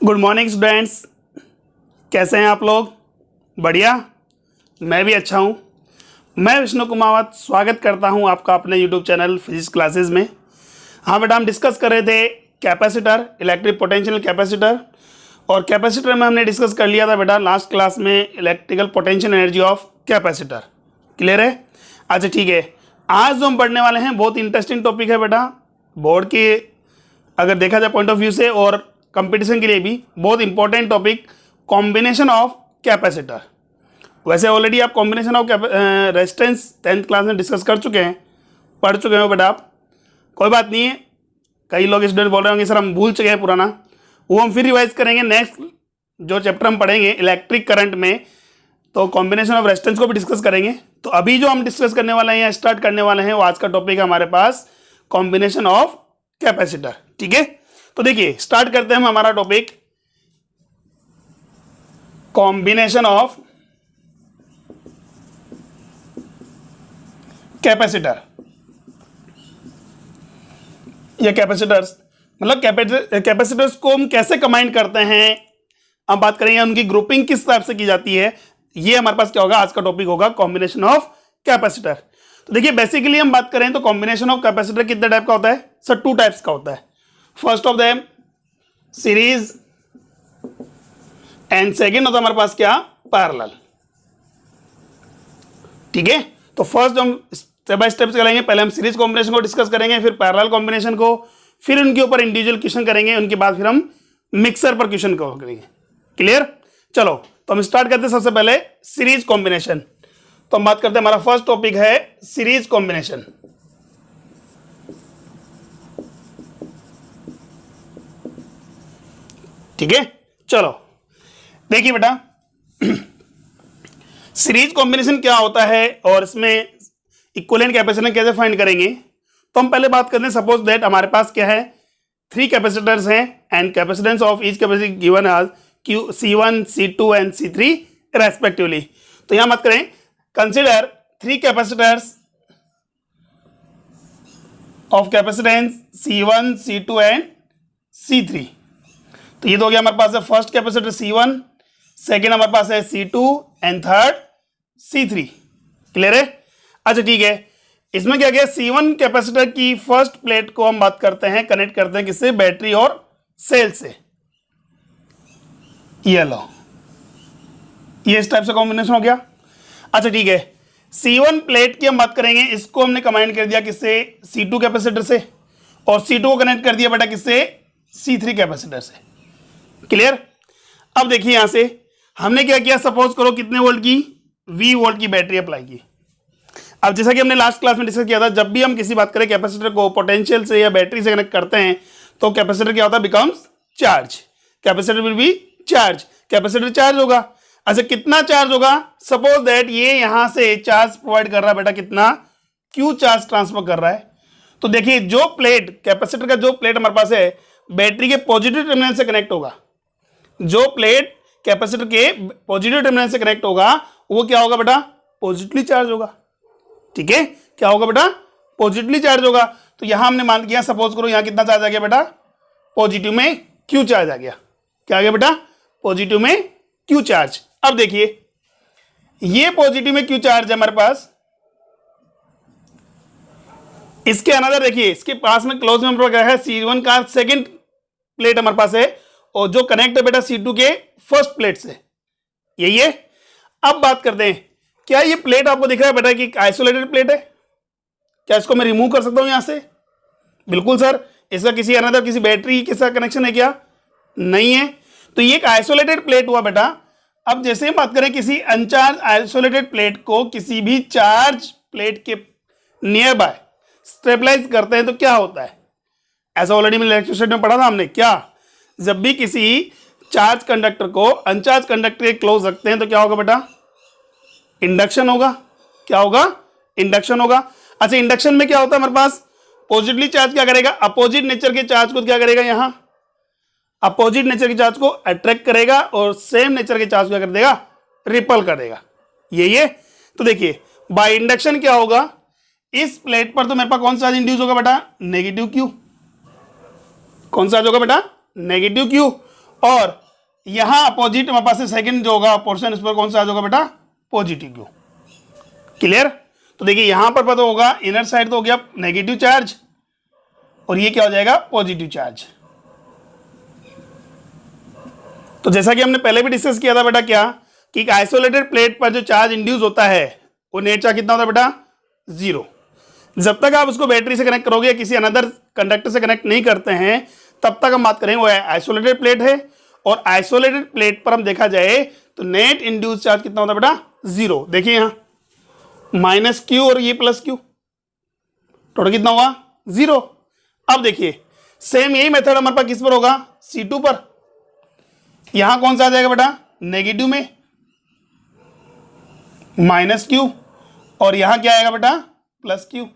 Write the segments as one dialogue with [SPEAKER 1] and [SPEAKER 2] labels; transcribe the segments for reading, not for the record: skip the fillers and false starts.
[SPEAKER 1] Good morning students, कैसे हैं आप लोग? बढ़िया, मैं भी अच्छा हूं। मैं विष्णु कुमावत स्वागत करता हूं आपका अपने यूट्यूब चैनल फिजिक्स क्लासेस में। हाँ बेटा, हम डिस्कस कर रहे थे कैपेसिटर, इलेक्ट्रिक पोटेंशियल कैपेसिटर। और कैपेसिटर में हमने डिस्कस कर लिया था बेटा लास्ट क्लास में electrical potential energy of capacitor. Clear है? अच्छा ठीक है, आज जो हम पढ़ने वाले हैं बहुत इंटरेस्टिंग टॉपिक है बेटा। बोर्ड के अगर देखा जाए पॉइंट ऑफ व्यू से और कंपटीशन के लिए भी बहुत important topic, combination of capacitor. वैसे ऑलरेडी आप combination of resistance 10th class में डिस्कस कर चुके हैं, पढ़ चुके हो बेटा आप। कोई बात नहीं है, कई लोग स्टूडेंट बोल रहे होंगे सर हम भूल चुके हैं पुराना, वो हम फिर रिवाइज करेंगे। नेक्स्ट जो चैप्टर हम पढ़ेंगे इलेक्ट्रिक करंट में, तो कॉम्बिनेशन ऑफ रेजिस्टेंस को भी डिस्कस करेंगे। तो अभी जो हम डिस्कस करने वाले हैं या स्टार्ट करने वाले हैं, वो आज का टॉपिक है हमारे पास कॉम्बिनेशन ऑफ कैपेसिटर। ठीक है, तो देखिए स्टार्ट करते हैं हम हमारा टॉपिक, कॉम्बिनेशन ऑफ कैपेसिटर या कैपेसिटर्स। मतलब कैपेसिटर्स को हम कैसे कंबाइन करते हैं, हम बात करेंगे उनकी ग्रुपिंग किस हिसाब से की जाती है। ये हमारे पास क्या होगा, आज का टॉपिक होगा कॉम्बिनेशन ऑफ कैपेसिटर। तो देखिए बेसिकली हम बात करें तो कॉम्बिनेशन ऑफ कैपेसिटर कितने टाइप का होता है सर? 2 टाइप्स का होता है। First of them series and second होता है हमारे पास क्या, पैरेलल। ठीक है, तो फर्स्ट हम स्टेप बाय स्टेप चलेंगे। पहले हम सीरीज कॉम्बिनेशन को डिस्कस करेंगे, फिर पैरेलल कॉम्बिनेशन को, फिर उनके ऊपर इंडिविजुअल क्वेश्चन करेंगे, उनके बाद फिर हम मिक्सर पर क्वेश्चन करेंगे। क्लियर? चलो तो हम स्टार्ट करते हैं सबसे पहले सीरीज कॉम्बिनेशन। तो हम बात करते हैं, हमारा फर्स्ट टॉपिक है सीरीज कॉम्बिनेशन। ठीक है, चलो देखिए बेटा सीरीज कॉम्बिनेशन क्या होता है और इसमें इक्विवेलेंट कैपेसिटर कैसे फाइंड करेंगे। तो हम पहले बात करते हैं, सपोज दैट हमारे पास क्या है, 3 कैपेसिटर्स हैं and capacitance of each capacitor given as C1, C2 and C3 respectively. तो यहां बात करें, consider 3 capacitors of capacitance C1, C2 and C3। तो ये तो हो गया हमारे पास है फर्स्ट कैपेसिटर C1, सेकेंड हमारे पास है C2 and third C3। Clear है? अच्छा ठीक है, इसमें क्या गया, C1 कैपेसिटर की फर्स्ट प्लेट को हम बात करते हैं, कनेक्ट करते हैं किससे, बैटरी और सेल से। ये लो, ये इस टाइप से कॉम्बिनेशन हो गया। अच्छा ठीक है, C1 प्लेट की हम बात करेंगे, इसको हमने कंबाइन कर दिया किससे, C2 कैपेसिटर से, और C2 को कनेक्ट कर दिया बेटा किससे, C3 कैपेसिटर से। क्लियर? अब देखिए यहां से हमने क्या किया, सपोज करो कितने वोल्ट की, V वोल्ट की बैटरी अप्लाई की। अब जैसा कि हमने लास्ट क्लास में डिस्कस किया था, जब भी हम किसी बात करें कैपेसिटर को पोटेंशियल से या बैटरी से कनेक्ट करते हैं, तो कैपेसिटर क्या होता है, becomes charge. Capacitor will B charge, capacitor charge होगा। अच्छा कितना चार्ज होगा, सपोज दैट ये यहां से चार्ज प्रोवाइड कर रहा है बेटा, कितना Q चार्ज ट्रांसफर कर रहा है। तो देखिए जो प्लेट, कैपेसिटर का जो प्लेट हमारे पास है, बैटरी के पॉजिटिव टर्मिनल से कनेक्ट होगा। जो प्लेट कैपेसिटर के पॉजिटिव टर्मिनल से कनेक्ट होगा, वो क्या होगा बेटा, पॉजिटिवली चार्ज होगा। ठीक है, क्या होगा बेटा, पॉजिटिवली चार्ज होगा। तो यहां हमने मान किया, सपोज करो यहां कितना चार्ज आ गया बेटा, पॉजिटिव में Q चार्ज आ गया। क्या आ गया बेटा, पॉजिटिव में Q चार्ज। अब देखिए ये पॉजिटिव में Q चार्ज है हमारे पास, इसके अनदर देखिए, इसके पास में क्लोज में क्या है, C1 का सेकंड प्लेट हमारे पास है, और जो कनेक्ट है बेटा C2 के फर्स्ट प्लेट से, यही है। अब बात करते हैं, क्या ये प्लेट आपको दिख रहा है बेटा कि आइसोलेटेड प्लेट है? क्या इसको मैं रिमूव कर सकता हूं यहां से? बिल्कुल सर, इसका किसी अनदर किसी बैटरी के साथ कनेक्शन है क्या? नहीं है। तो ये एक आइसोलेटेड प्लेट हुआ बेटा। अब जैसे हम बात करें किसी अनचार्ज आइसोलेटेड प्लेट को किसी भी चार्ज प्लेट के नियर बाय स्टेबलाइज करते हैं, तो क्या होता है, ऐसा ऑलरेडी मैंने लेक्चर में पढ़ा था हमने। क्या, जब भी किसी चार्ज कंडक्टर को अनचार्ज कंडक्टर के क्लोज रखते हैं, तो क्या होगा बेटा, इंडक्शन होगा। क्या होगा, इंडक्शन होगा। अच्छा इंडक्शन में क्या होता है हमारे पास, पॉजिटिवली चार्ज क्या करेगा, अपोजिट नेचर के चार्ज को क्या करेगा, यहां अपोजिट नेचर के चार्ज को अट्रैक्ट करेगा, और सेम नेचर के चार्ज को क्या कर देगा, रिपल कर देगा। यही है। तो देखिए बाय इंडक्शन क्या होगा, इस प्लेट पर तो मेरे पास कौन सा चार्ज इंड्यूस होगा बेटा, नेगेटिव Q। कौन सा होगा बेटा, नेगेटिव Q। और यहां अपोजिट हमारे पास सेकंड जो होगा पोर्शन, इस पर कौन सा होगा बेटा, पॉजिटिव क्यू। क्लियर? तो देखिए यहां पर पता होगा इनर साइड तो हो गया नेगेटिव चार्ज और ये क्या हो जाएगा, पॉजिटिव चार्ज। तो जैसा कि हमने पहले भी डिस्कस किया था बेटा, क्या कि एक आइसोलेटेड प्लेट पर जो चार्ज इंड्यूस होता है वो नेट चार्ज कितना होता है बेटा, 0। जब तक आप उसको बैटरी से कनेक्ट करोगे या किसी अनदर कंडक्टर से कनेक्ट नहीं करते हैं तब तक हम बात करेंगे वो आइसोलेटेड प्लेट है। और आइसोलेटेड प्लेट पर हम देखा जाए तो नेट इंड्यूस चार्ज कितना होता है बेटा, 0। देखिए यहां माइनस क्यू और ये प्लस क्यू, टोटल कितना हुआ, 0। अब देखिए सेम यही मेथड हमारे पास किस पर होगा, C2 पर। यहां कौन सा आ जाएगा बेटा, नेगेटिव में माइनस क्यू और यहां क्या आएगा बेटा, प्लस क्यू।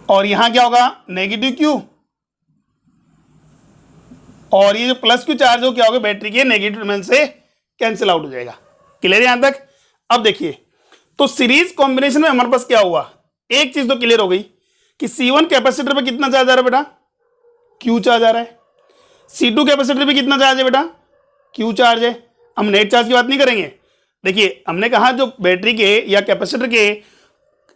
[SPEAKER 1] और यहां क्या होगा, नेगेटिव क्यू और ये जो प्लस क्यू चार्ज हो क्या होगा, बैटरी के नेगेटिव टर्मिनल से कैंसिल आउट हो जाएगा। क्लियर है यहां तक? अब देखिए तो सीरीज कॉम्बिनेशन में हमारे पास क्या हुआ, एक चीज तो क्लियर हो गई कि C1 कैपेसिटर पे कितना चार्ज आ रहा है बेटा, क्यू चार्ज आ रहा है। C2 कैपेसिटर पे कितना चार्ज है बेटा, क्यू चार्ज है। हम नेट चार्ज की बात नहीं करेंगे। देखिए हमने कहा जो बैटरी के या कैपेसिटर के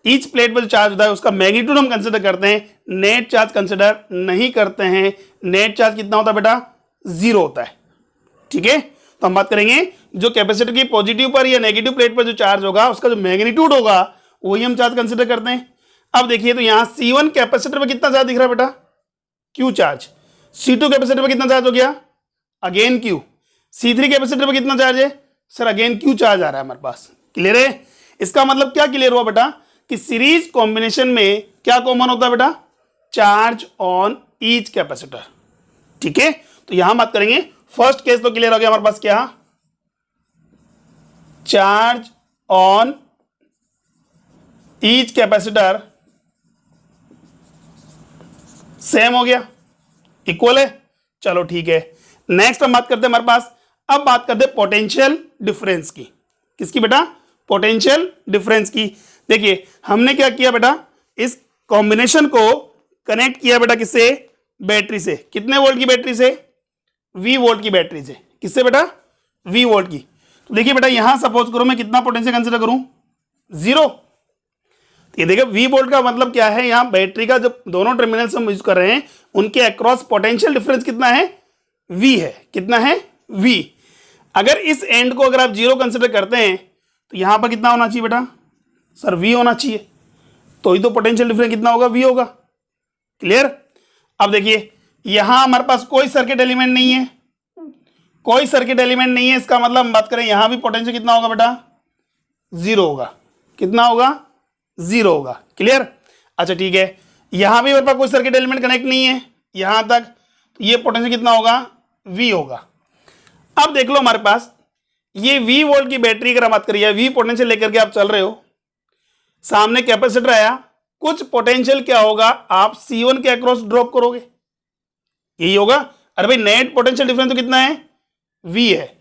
[SPEAKER 1] ईच प्लेट पर जो चार्ज होता है उसका मैग्नीट्यूड हम कंसिडर करते हैं, नेट चार्ज कंसिडर नहीं करते हैं। नेट चार्ज कितना होता है बेटा, 0 होता है। ठीक है, तो हम बात करेंगे जो कैपेसिटर की पॉजिटिव पर या नेगेटिव प्लेट पर जो चार्ज होगा उसका जो मैग्नीट्यूड होगा वही हम चार्ज कंसिडर करते हैं। अब देखिए तो यहां C1 कैपेसिटर पर कितना चार्ज दिख रहा है बेटा, क्यू चार्ज। C2 कैपेसिटर पर कितना चार्ज हो गया, अगेन क्यू। C3 कैपेसिटर पर कितना चार्ज है सर, अगेन क्यू चार्ज आ रहा है हमारे पास। क्लियर है? इसका मतलब क्या क्लियर हुआ बेटा कि सीरीज कॉम्बिनेशन में क्या कॉमन होता है बेटा, चार्ज ऑन ईच कैपेसिटर। ठीक है, तो यहां बात करेंगे फर्स्ट केस तो क्लियर हो गया हमारे पास, क्या charge on each capacitor same हो गया, इक्वल है। चलो ठीक है, नेक्स्ट हम बात करते हैं हमारे पास, अब बात करते हैं पोटेंशियल डिफरेंस की। किसकी बेटा, पोटेंशियल डिफरेंस की। देखिए हमने क्या किया बेटा, इस कॉम्बिनेशन को कनेक्ट किया बेटा किससे, बैटरी से। कितने वोल्ट की बैटरी से, V वोल्ट की बैटरी से। किससे बेटा, V वोल्ट की। तो देखिए बेटा यहां सपोज करो मैं कितना पोटेंशियल कंसिडर करूं, 0। ये देखिए V वोल्ट का मतलब क्या है, यहां बैटरी का जब दोनों टर्मिनल्स हम यूज कर रहे हैं उनके अक्रॉस पोटेंशियल डिफरेंस कितना है, V है। कितना है, V। अगर इस एंड को अगर आप 0 कंसिडर करते हैं तो यहां पर कितना होना चाहिए बेटा, सर V होना चाहिए। तो ही तो पोटेंशियल डिफरेंस कितना होगा, V होगा। क्लियर? अब देखिए यहां हमारे पास कोई सर्किट एलिमेंट नहीं है, कोई सर्किट एलिमेंट नहीं है, इसका मतलब हम बात करें यहां भी पोटेंशियल कितना होगा बेटा, 0 होगा। कितना होगा, 0 होगा। क्लियर? अच्छा ठीक है, यहां भी हमारे पास कोई सर्किट एलिमेंट कनेक्ट नहीं है यहां तक, तो ये पोटेंशियल कितना होगा, V होगा। अब देख लो हमारे पास ये V वोल्ट की बैटरी अगर हम बात करिए, V पोटेंशियल लेकर के आप चल रहे हो, सामने कैपेसिटर आया, कुछ पोटेंशियल क्या होगा, आप C1 के अक्रॉस ड्रॉप करोगे, यही होगा। अरे भाई नेट पोटेंशियल डिफरेंस तो कितना है, V है,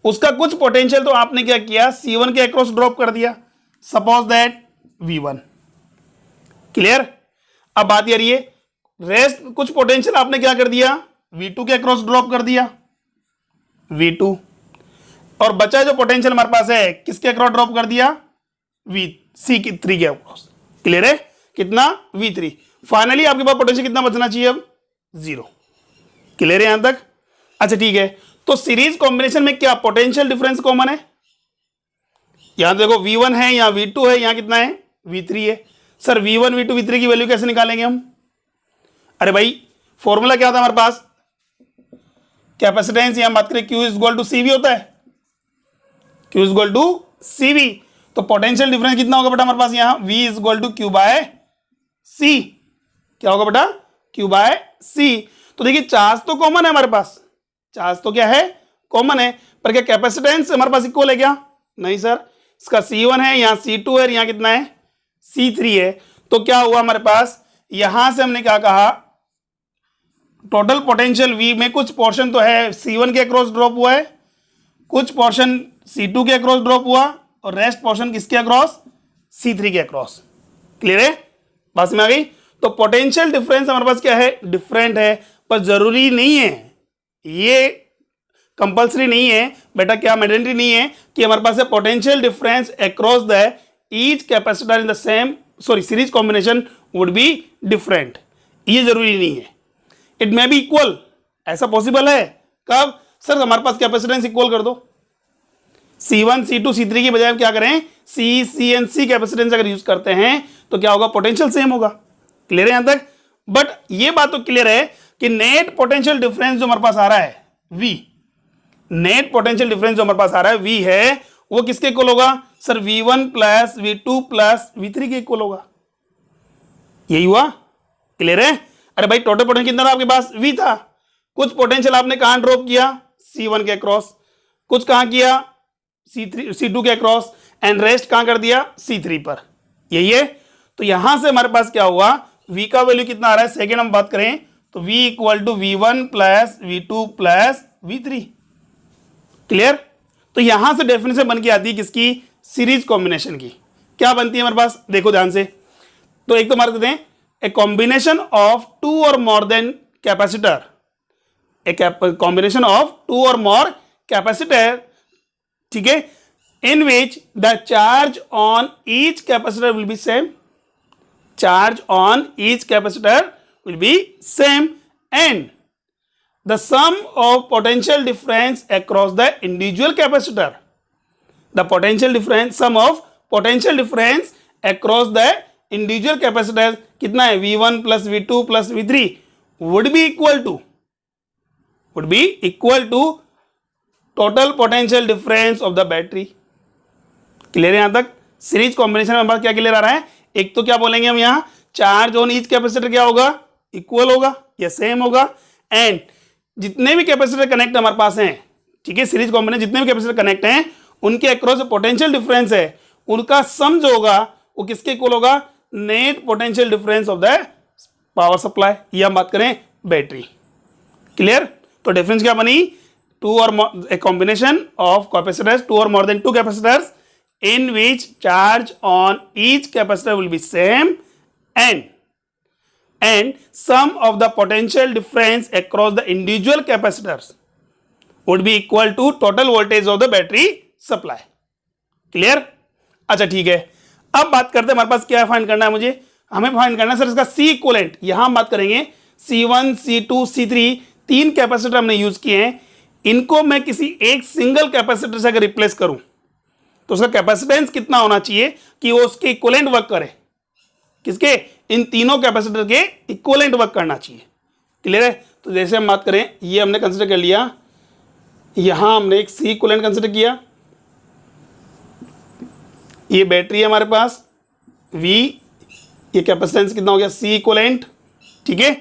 [SPEAKER 1] उसका कुछ पोटेंशियल तो आपने क्या किया, C1 के अक्रॉस ड्रॉप कर दिया, सपोज दैट V1। क्लियर? अब बात ये रही है, रेस्ट कुछ पोटेंशियल आपने क्या कर दिया, V2 के अक्रॉस ड्रॉप कर दिया, V2। और बचा जो पोटेंशियल हमारे पास है किसके अक्रॉस ड्रॉप कर दिया, C3 के अक्रॉस। क्लियर है? कितना, V3। फाइनली आपके पास पोटेंशियल कितना बचना चाहिए अब, 0। क्लियर है यहां तक? अच्छा ठीक है, तो सीरीज कॉम्बिनेशन में क्या पोटेंशियल डिफरेंस कॉमन है, यहां देखो V1 है, यहां V2 है, यहां कितना है, V3 है। सर V1 V2 V3 की वैल्यू कैसे निकालेंगे हम, अरे भाई फॉर्मूला क्या था हमारे पास, कैपेसिटेंस यहां बात करें Q is equal to CV होता है, Q is equal to CV। तो पोटेंशियल डिफरेंस कितना होगा बेटा हमारे पास, यहां V is equal to Q by C। क्या होगा बेटा, Q बाय C। तो देखिए चार्ज तो कॉमन है हमारे पास, चार्ज तो क्या है, कॉमन है, पर क्या कैपेसिटेंस हमारे पास इक्वल है क्या, नहीं सर। इसका C1 है, यहाँ C2 है, यहाँ कितना है, C3 है। तो क्या हुआ हमारे पास, यहां से हमने क्या कहा, टोटल पोटेंशियल V में कुछ पोर्शन तो है C1 के अक्रॉस ड्रॉप हुआ है, कुछ पोर्शन C2 के अक्रॉस ड्रॉप हुआ और रेस्ट पोर्शन किसके अक्रॉस, C3 के अक्रॉस। क्लियर है, बात में आ गई। तो पोटेंशियल डिफरेंस हमारे पास क्या है, डिफरेंट है, पर जरूरी नहीं है, ये कंपल्सरी नहीं है बेटा, क्या मैंडेटरी नहीं है कि हमारे पास है potential difference across the each capacitor in the same series combination would be different, ये जरूरी नहीं है। इट मे बी इक्वल, ऐसा पॉसिबल है। कब सर, हमारे पास कैपेसिटेंस इक्वल कर दो, C1 C2 C3 की बजाय हम क्या करें, C and C कैपेसिटेंस अगर यूज करते हैं तो क्या होगा, पोटेंशियल सेम होगा। क्लियर है यहां तक? बट ये बात तो क्लियर है कि नेट पोटेंशियल डिफरेंस जो हमारे पास आ रहा है V, नेट पोटेंशियल डिफरेंस जो हमारे पास आ रहा है V है, वो किसके इक्वल होगा sir, V1 plus V2 plus V3 के इक्वल होगा। यही हुआ, क्लियर है? अरे भाई टोटल पोटेंशियल कितना था आपके पास, V था, कुछ पोटेंशियल आपने कहां ड्रॉप किया, C1 के अक्रॉस, कुछ कहां किया C2 के अक्रॉस, एंड रेस्ट कहां कर दिया, C3 पर। यही है, तो यहां से हमारे पास क्या हुआ, V का वैल्यू कितना आ रहा है, सेकेंड हम बात करें तो V equal to V1 plus V2 plus V3। Clear? तो यहां से डेफिनेशन बन के आती है किसकी, सीरीज कॉम्बिनेशन की। क्या बनती है हमारे पास, देखो ध्यान से, तो एक तो मार्क देते हैं, ए combination of two or more than capacitor, a combination of two or more capacitor, ठीक है, in which the charge on each capacitor will be same, charge on each capacitor will be same, and the sum of potential difference across the individual capacitor, the potential difference, sum of potential difference across the individual capacitors कितना है, V1 plus V2 plus V3 would be equal to total potential difference of the battery। Clear है यहां तक? Series combination में हमारे क्या clear आ रहा है, एक तो क्या बोलेंगे हम यहां, चार्ज ऑन ईच कैपेसिटर क्या होगा, इक्वल होगा या सेम होगा, एंड जितने भी कैपेसिटर कनेक्ट हमारे पास हैं, ठीक है, सीरीज कॉम्बिनेशन जितने भी कैपेसिटर कनेक्ट हैं उनके अक्रॉस पोटेंशियल डिफरेंस है, उनका सम जो होगा वो किसके इक्वल होगा, net potential difference of the power supply, ये हम बात करें बैटरी। क्लियर? तो डिफरेंस क्या बनी, two or a combination of capacitors, two or more than two capacitors in which charge on each capacitor will be same, and sum of the potential difference across the individual capacitors would be equal to total voltage of the battery supply। Clear? अच्छा ठीक है, अब बात करते हैं हमारे पास क्या find करना है, मुझे हमें फाइंड करना है सर इसका C इक्विवेलेंट। यहां हम बात करेंगे C1 C2 C3 तीन कैपेसिटर हमने यूज किए हैं, इनको मैं किसी एक सिंगल कैपेसिटर से अगर रिप्लेस करूं तो उसका कैपेसिटेंस कितना होना चाहिए कि वो उसके इक्विवेलेंट वर्क करे, किसके, इन तीनों कैपेसिटर के इक्विवेलेंट वर्क करना चाहिए। क्लियर है? तो जैसे हम बात करें, ये हमने कंसीडर कर लिया, यहां हमने एक C इक्विवेलेंट कंसीडर किया, ये बैटरी है हमारे पास V, ये कैपेसिटेंस कितना हो गया C इक्विवेलेंट, ठीक है,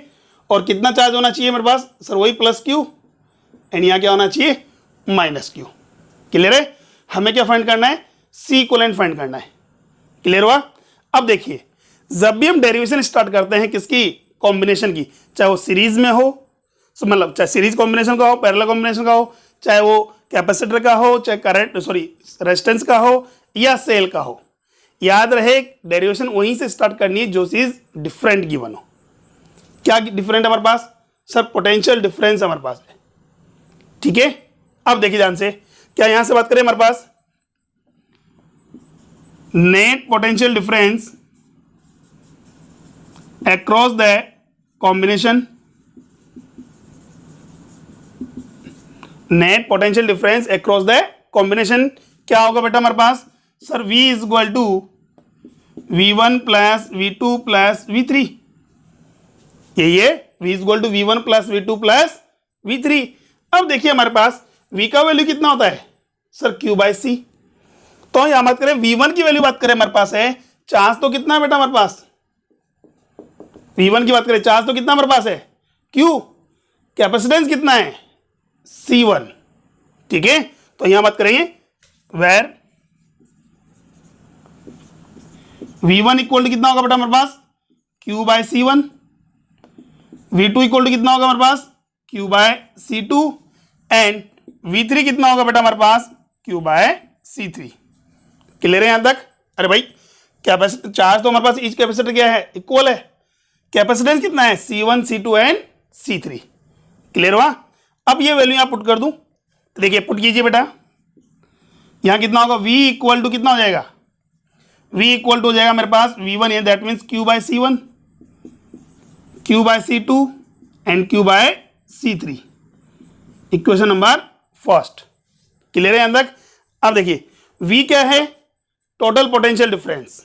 [SPEAKER 1] और कितना चार्ज होना चाहिए हमारे पास सर, वही प्लस Q, एंड यहाँ क्या होना चाहिए, माइनस Q। क्लियर है? हमें क्या फाइंड करना है, C इक्विवेलेंट फाइंड करना है। क्लियर हुआ? अब देखिए, जब भी हम डेरिवेशन स्टार्ट करते हैं किसकी, कॉम्बिनेशन की, चाहे वो सीरीज में हो, मतलब चाहे सीरीज कॉम्बिनेशन का हो, पैरेलल कॉम्बिनेशन का हो, चाहे वो कैपेसिटर का हो, चाहे करंट रेजिस्टेंस का हो या सेल का हो, याद रहे डेरिवेशन वहीं से स्टार्ट करनी है जो चीज डिफरेंट गिवन हो। क्या डिफरेंट है हमारे पास सर, पोटेंशियल डिफरेंस हमारे पास है, ठीक है। अब देखिए ध्यान से, क्या यहां से बात करें हमारे पास net potential difference across the combination, net potential difference across the combination क्या होगा बेटा हमारे पास sir, V is equal to V1 plus V2 plus V3, यही है, V is equal to V1 plus V2 plus V3। अब देखिए हमारे पास V का वैल्यू कितना होता है सर, Q बाई C। तो यहां बात करें V1 की वैल्यू बात करें हमारे पास है, चार्ज तो कितना है बेटा हमारे पास, V1 की बात करें चार्ज तो कितना हमारे पास है Q, कैपेसिटेंस कितना है C1, ठीक है। तो यहां बात करेंगे वेर V1 इक्वल टू कितना होगा बेटा हमारे पास Q by C1, V2 equal to कितना होगा हमारे पास Q by C2, and V3 कितना होगा बेटा हमारे पास Q बाय C3। क्लियर है यहां तक? अरे भाई कैपेसिटर चार्ज तो हमारे पास ईच कैपेसिटर क्या है, इक्वल है, कैपेसिटेंस कितना है, C1 C2 and C3। Clear हुआ। अब ये वैल्यू यहाँ पुट कर दूं, तो देखिए पुट कीजिए बेटा, यहाँ कितना होगा, V इक्वल टू कितना हो जाएगा, V इक्वल टू हो जाएगा मेरे पास V1 है, that means Q by C1, Q by C2 and Q by C3। Equation number first. Clear है यहां तक। अब देखिए V क्या है, टोटल पोटेंशियल डिफरेंस।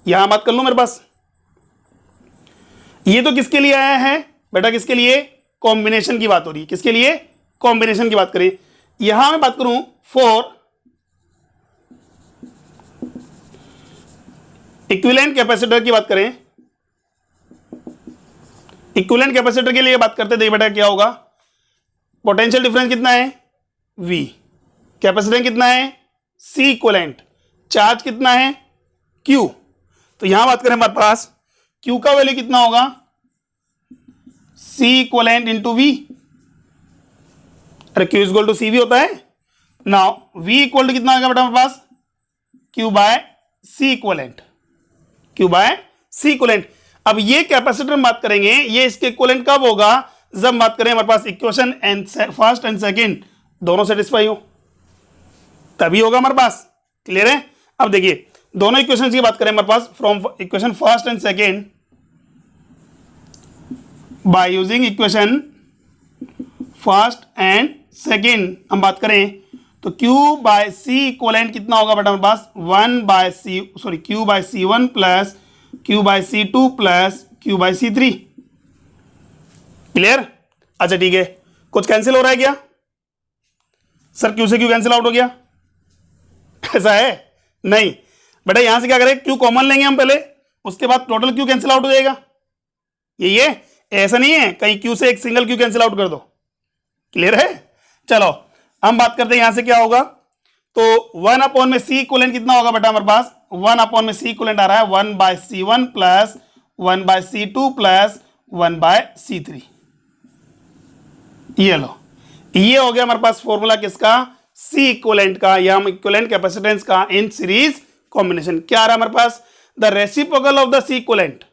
[SPEAKER 1] यहां बात कर लूं मेरे पास, ये तो किसके लिए आया है बेटा, किसके लिए, कॉम्बिनेशन की बात हो रही है, किसके लिए, कॉम्बिनेशन की बात करें। यहां मैं बात करूं फॉर इक्विवेलेंट कैपेसिटर की बात करें, इक्विवेलेंट कैपेसिटर के लिए बात करते देखिए बेटा क्या होगा, पोटेंशियल डिफरेंस कितना है V, कैपेसिटेंस कितना है C इक्विवेलेंट, चार्ज कितना है Q। तो यहां बात करें हमारे पास Q का वैल्यू कितना होगा, C इक्विवेलेंट इंटू V, अरे Q इक्वल टू CV होता है। नाउ V इक्वल टू कितना होगा बेटा हमारे पास, Q by C equivalent, Q by C equivalent. अब ये कैपेसिटर में बात करेंगे, ये इसके इक्विवेलेंट कब होगा, जब बात करें हमारे पास equation and first and second दोनों सेटिस्फाई हो, तभी होगा हमारे पास। क्लियर है। अब देखिए दोनों इक्वेशंस की बात करें हमारे पास, from equation first and second by using equation first and second हम बात करें तो Q बाय C इक्विवेलेंट कितना होगा बेटा हमारे पास, Q by C1 plus Q by C2 plus Q by C3। Clear. अच्छा ठीक है, कुछ कैंसिल हो रहा है क्या सर, Q से Q कैंसिल आउट हो गया, ऐसा है नहीं बेटा। यहां से क्या करें, Q कॉमन लेंगे हम पहले, उसके बाद टोटल Q कैंसिल आउट हो जाएगा। ये ऐसा नहीं है कहीं Q से एक सिंगल Q कैंसिल आउट कर दो। क्लियर है। चलो हम बात करते हैं यहां से क्या होगा, तो 1 अपॉन में C इक्विवेलेंट कितना होगा बेटा हमारे पास, 1 अपॉन में C इक्विवेलेंट आ रहा है 1 by C1 plus 1 by C2 plus 1 by C3। ये लो, ये हो गया हमारे पास फॉर्मूला किसका, C इक्विवेलेंट का, या हम इक्विवेलेंट कैपेसिटेंस का इन सीरीज कॉम्बिनेशन। क्या आ रहा है हमारे पास, the reciprocal of the C equivalent,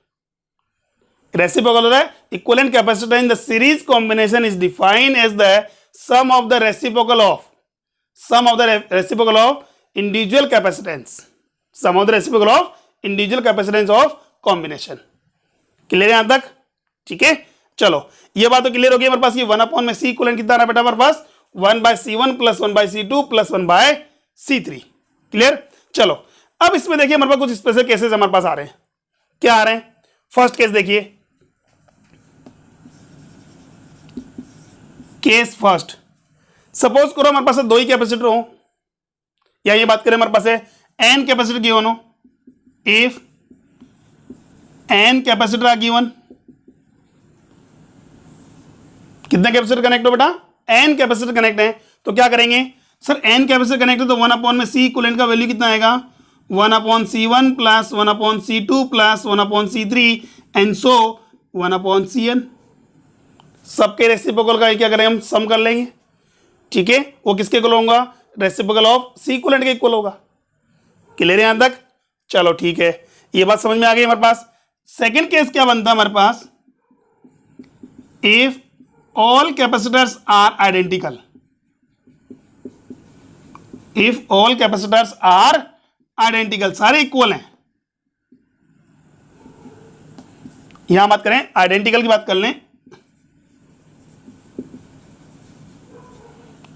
[SPEAKER 1] reciprocal of the equivalent capacitor in the series combination is defined as the sum of the reciprocal of individual capacitance, sum of the reciprocal of individual capacitance of combination। Clear है यहां तक। ठीक है, चलो ये बात तो clear हो गई हमारे पास। ये 1 अपॉन में C इक्विवेलेंट कितना रहा बेटा हमारे पास, 1 by C1 plus 1 by C2 plus 1 by C3। Clear. चलो अब इसमें देखिए हमारे पास कुछ स्पेशल केसेस हमारे पास आ रहे हैं। क्या आ रहे हैं, फर्स्ट केस देखिए, केस फर्स्ट, सपोज करो हमारे पास दो ही कैपेसिटर हो, या ये बात करें हमारे पास है n कैपेसिटर गिवन हो, if n capacitor are given, कितने कैपेसिटर कनेक्ट हो बेटा, n कैपेसिटर कनेक्ट है। तो क्या करेंगे सर, n कैपेसिटर कनेक्ट है तो 1 अपॉन में C इक्विवेलेंट का वैल्यू कितना आएगा, 1 upon C1 plus 1 upon C2 plus 1 upon C3 and so 1 upon Cn। सबके रेसिप्रोकल का क्या करेंगे हम, सम कर लेंगे। ठीक है, वो किसके इक्वल होगा, रेसिप्रोकल ऑफ C इक्विवेलेंट के इक्वल होगा। क्लियर है यहां तक। चलो ठीक है, ये बात समझ में आ गई हमारे पास। सेकंड केस क्या बनता है हमारे पास, if all capacitors are identical, if all capacitors are identical, सारे इक्वल हैं। यहां बात करें आइडेंटिकल की बात कर लें,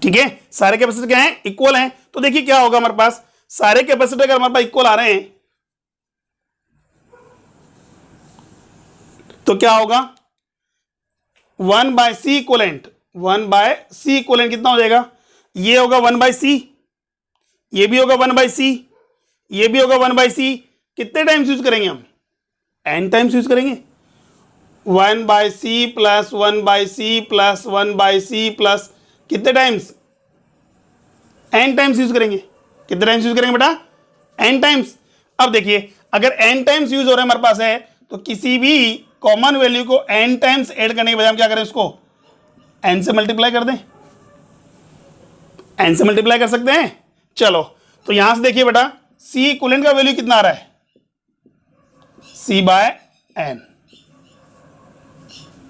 [SPEAKER 1] ठीक है, सारे कैपेसिटर क्या हैं, इक्वल हैं। तो देखिए क्या होगा हमारे पास, सारे कैपेसिटर अगर हमारे पास इक्वल आ रहे हैं तो क्या होगा, 1 by C equivalent, 1 by C equivalent कितना हो जाएगा, ये होगा 1 बाय C, ये भी होगा 1 बाय C, ये भी होगा 1 बाय C। कितने टाइम्स यूज करेंगे हम, n टाइम्स यूज करेंगे। 1 by C plus 1 by C plus 1 by C plus कितने टाइम्स, n टाइम्स यूज करेंगे। कितने टाइम्स यूज करेंगे बेटा, n टाइम्स। अब देखिए अगर n टाइम्स यूज हो रहा है हमारे पास है तो किसी भी कॉमन वैल्यू को n टाइम्स ऐड करने के बजाय हम क्या करें, उसको n से मल्टीप्लाई कर दें, n से मल्टीप्लाई कर सकते हैं। चलो तो यहां से देखिए बेटा C इक्विवेलेंट का वैल्यू कितना आ रहा है, C by n।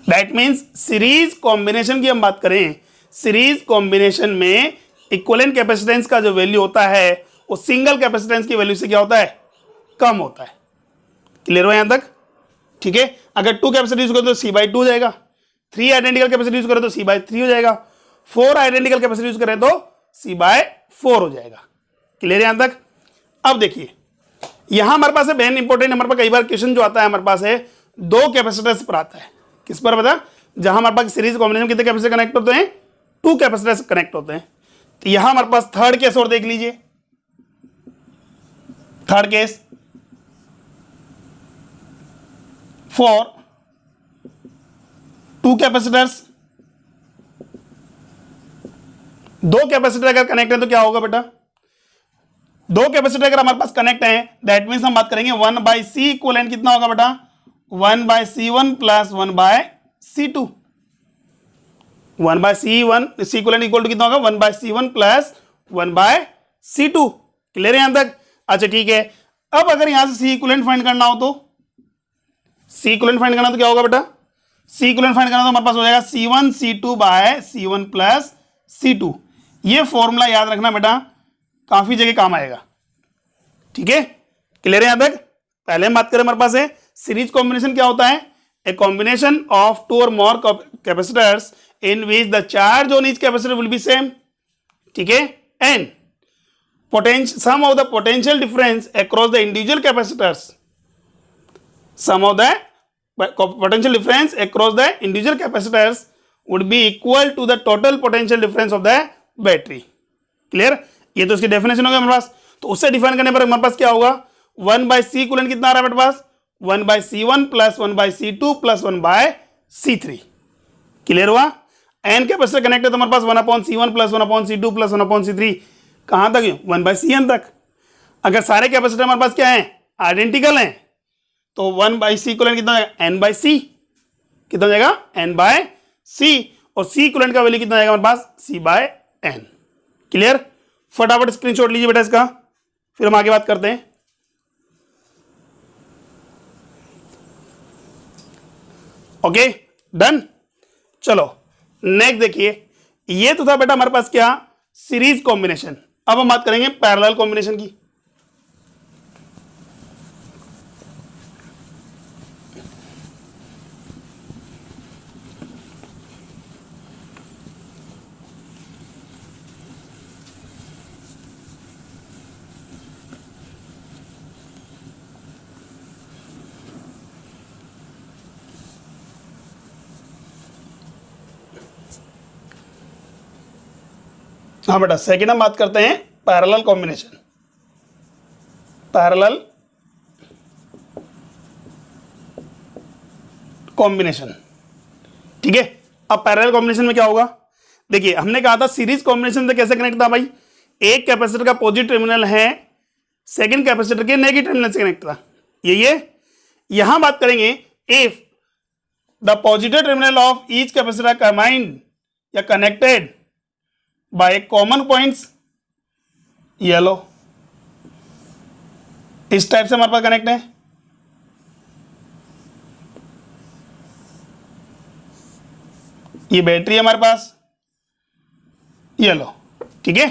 [SPEAKER 1] That means series combination की हम बात करें, सीरीज कॉम्बिनेशन में इक्विवेलेंट कैपेसिटेंस का जो वैल्यू होता है वो सिंगल कैपेसिटेंस की वैल्यू से क्या होता है, कम होता है। क्लियर हो यहां तक? ठीक है, अगर 2 कैपेसिटी यूज करें तो C/2 हो जाएगा, 3 आइडेंटिकल कैपेसिटी यूज करें तो C/3 हो जाएगा, 4 आइडेंटिकल कैपेसिटी यूज करें तो C/4 हो जाएगा। क्लियर है यहां तक? अब देखिए यहां हमारे पास है बेन इंपॉर्टेंट, हमारे पास कई बार क्वेश्चन जो आता है हमारे पास है 2 कैपेसिटर्स पर आता है। किस पर बता, जहां हमारे पास सीरीज कॉम्बिनेशन कितने कैपेसिटर कनेक्ट होते हैं, 2 कैपेसिटर्स कनेक्ट होते हैं। तो यहां हमारे पास थर्ड केस और देख लीजिए, third case for 2 capacitors, 2 capacitor अगर कनेक्ट है तो क्या होगा बेटा, 2 कैपेसिटर अगर हमारे पास कनेक्ट है दैट मीन्स हम बात करेंगे 1/C इक्विवेलेंट कितना होगा बेटा, 1/C1 plus 1/C2, 1/C1 C equivalent equal to कितना होगा, 1/C1 प्लस 1/C2। क्लियर है यहां तक? अच्छा ठीक है, अब अगर यहां से C इक्विवेलेंट फाइंड करना हो तो C इक्विवेलेंट फाइंड करना तो क्या होगा बेटा, C इक्विवेलेंट फाइंड करना तो हमारे पास हो जाएगा C1 C2 bye C1 plus C2। ये फॉर्मूला याद रखना बेटा, काफी जगह काम आएगा। ठीक है, क्लियर है यहां तक? पहले हम बात करें हमारे पास है सीरीज कॉम्बिनेशन क्या होता है, ए combination of 2 or more capacitors in which the charge on each capacitor will be same. ठीक है, and sum of the potential difference across the individual capacitors, sum of the potential difference across the individual capacitors would be equal to the total potential difference of the battery। Clear? ये तो इसकी definition हो गया हमारे पास। तो उससे define करने पर हमारे पास क्या होगा, 1/C इक्विवेलेंट कितना आ रहा है मेरे पास, 1/C1 plus 1/C2 plus 1/C3। Clear हुआ? एन कैपेसिटर कनेक्ट है तो हमारे पास 1/C1 plus 1/C2 plus 1/C3 कहां तक, 1/Cn तक। अगर सारे कैपेसिटर हमारे पास क्या है, आइडेंटिकल हैं, तो 1/C इक्विवेलेंट कितना जाएगा, n/C कितना जाएगा, n/C, और C इक्विवेलेंट का वैल्यू कितना जाएगा हमारे पास, C/n। क्लियर? फटाफट स्क्रीनशॉट लीजिए बेटा इसका, फिर हम आगे बात करते हैं। Okay done. चलो नेक्स्ट देखिए, ये तो था बेटा हमारे पास क्या, सीरीज कॉम्बिनेशन। अब हम बात करेंगे पैरेलल कॉम्बिनेशन की। हाँ बेटा, सेकेंड हम बात करते हैं पैरेलल कॉम्बिनेशन। पैरेलल कॉम्बिनेशन, ठीक है। अब पैरेलल कॉम्बिनेशन में क्या होगा, देखिए हमने कहा था सीरीज कॉम्बिनेशन से कैसे कनेक्ट था भाई, एक कैपेसिटर का पॉजिटिव टर्मिनल है सेकंड कैपेसिटर के नेगेटिव टर्मिनल से कनेक्ट था, ये यहां बात करेंगे if the positive terminal of each capacitor combined या कनेक्टेड बाय कॉमन पॉइंट्स, ये लो इस टाइप से हमारे पास कनेक्ट है, ये बैटरी है हमारे पास, ये लो, ठीक है।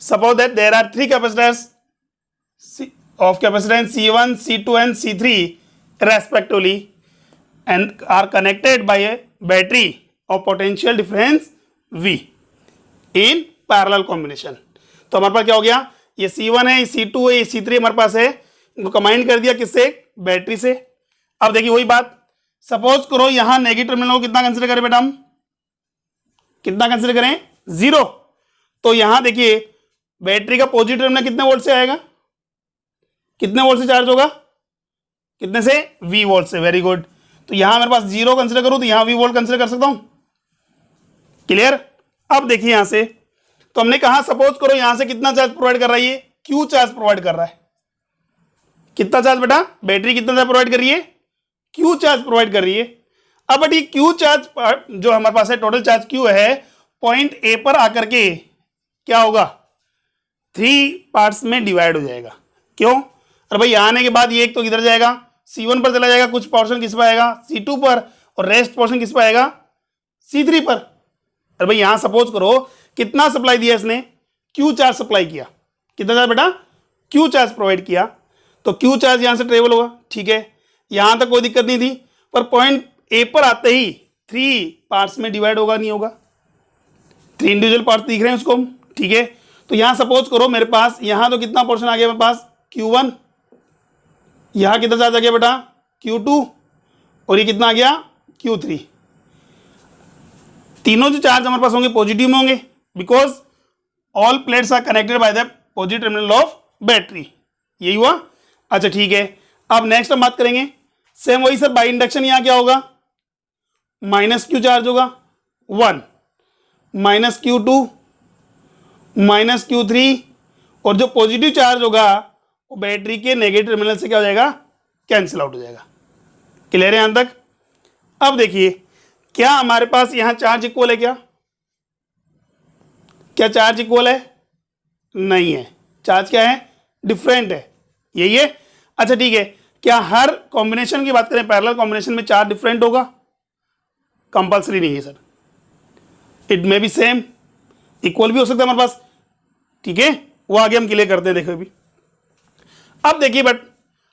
[SPEAKER 1] Suppose that there are 3 capacitors of capacitance C1 C2 and C3 respectively and are connected by a battery of potential difference V in parallel combination. तो हमारे पास क्या हो गया, ये C1 है, ये C2 है, ये C3 हमारे पास है, इनको कंबाइन कर दिया किससे, बैटरी से। अब देखिए वही बात, सपोज करो यहां नेगेटिव टर्मिनल को कितना कंसीडर करें बेटा, हम कितना कंसीडर करें, 0। तो यहां देखिए बैटरी का पॉजिटिव टर्मिनल कितने वोल्ट से आएगा, कितने वोल्ट से चार्ज होगा, कितने से, V वोल्ट से। Very good. तो यहां मेरे पास 0 कंसीडर करूं तो यहां V वोल्ट कंसीडर कर सकता हूं। क्लियर? अब देखिए यहां से, तो हमने कहा सपोज करो यहां से कितना चार्ज प्रोवाइड कर रहा है, ये Q चार्ज प्रोवाइड कर रहा है। कितना चार्ज बेटा, बैटरी कितना चार्ज प्रोवाइड कर रही है, Q चार्ज प्रोवाइड कर रही है। अब बट ये Q चार्ज जो हमारे पास है, टोटल चार्ज Q है, पॉइंट A पर आकर के क्या होगा, 3 पार्ट्स में डिवाइड हो जाएगा। क्यों, अरे भाई आने के बाद ये एक तो इधर जाएगा, C1 पर चला जाएगा, कुछ पोर्शन किस पर आएगा, C2 पर, और रेस्ट पोर्शन किस पर आएगा, C3 पर। अरे भाई यहां सपोज करो कितना सप्लाई दिया इसने, क्यू चार्ज सप्लाई किया, कितना चार्ज बेटा, क्यू चार्ज प्रोवाइड किया, तो क्यू चार्ज यहां से ट्रेवल होगा, ठीक है, यहां तक कोई दिक्कत नहीं थी, पर पॉइंट ए पर आते ही 3 पार्ट्स में डिवाइड होगा, नहीं होगा, 3 इंडिविजुअल पार्ट्स दिख रहे हैं उसको हम, ठीक है। तो यहां सपोज करो मेरे पास यहां तो कितना पोर्शन आ गया मेरे पास, Q1, यहां कितना चार्ज आ गया बेटा, Q2, और ये कितना आ गया, Q3। तीनों जो चार्ज हमारे पास होंगे पॉजिटिव में होंगे, because all plates are connected by the positive terminal of battery. यही हुआ। अच्छा ठीक है, अब नेक्स्ट हम बात करेंगे, सेम वही सर, बाई इंडक्शन यहां क्या होगा, माइनस क्यू चार्ज होगा 1, माइनस Q2, माइनस Q3, और जो पॉजिटिव चार्ज होगा वो बैटरी के नेगेटिव टर्मिनल से क्या हो जाएगा, कैंसिल आउट हो जाएगा। क्लियर है यहां तक। अब देखिए क्या हमारे पास यहां चार्ज इक्वल है, क्या चार्ज इक्वल है, नहीं है, चार्ज क्या है, डिफरेंट है, यही है। अच्छा ठीक है, क्या हर कॉम्बिनेशन की बात करें, पैरेलल कॉम्बिनेशन में चार्ज डिफरेंट होगा, कंपल्सरी नहीं है sir, it may be same, equal भी हो सकता है हमारे पास, ठीक है, वो आगे हम क्लियर करते हैं। देखो अभी, अब देखिए बट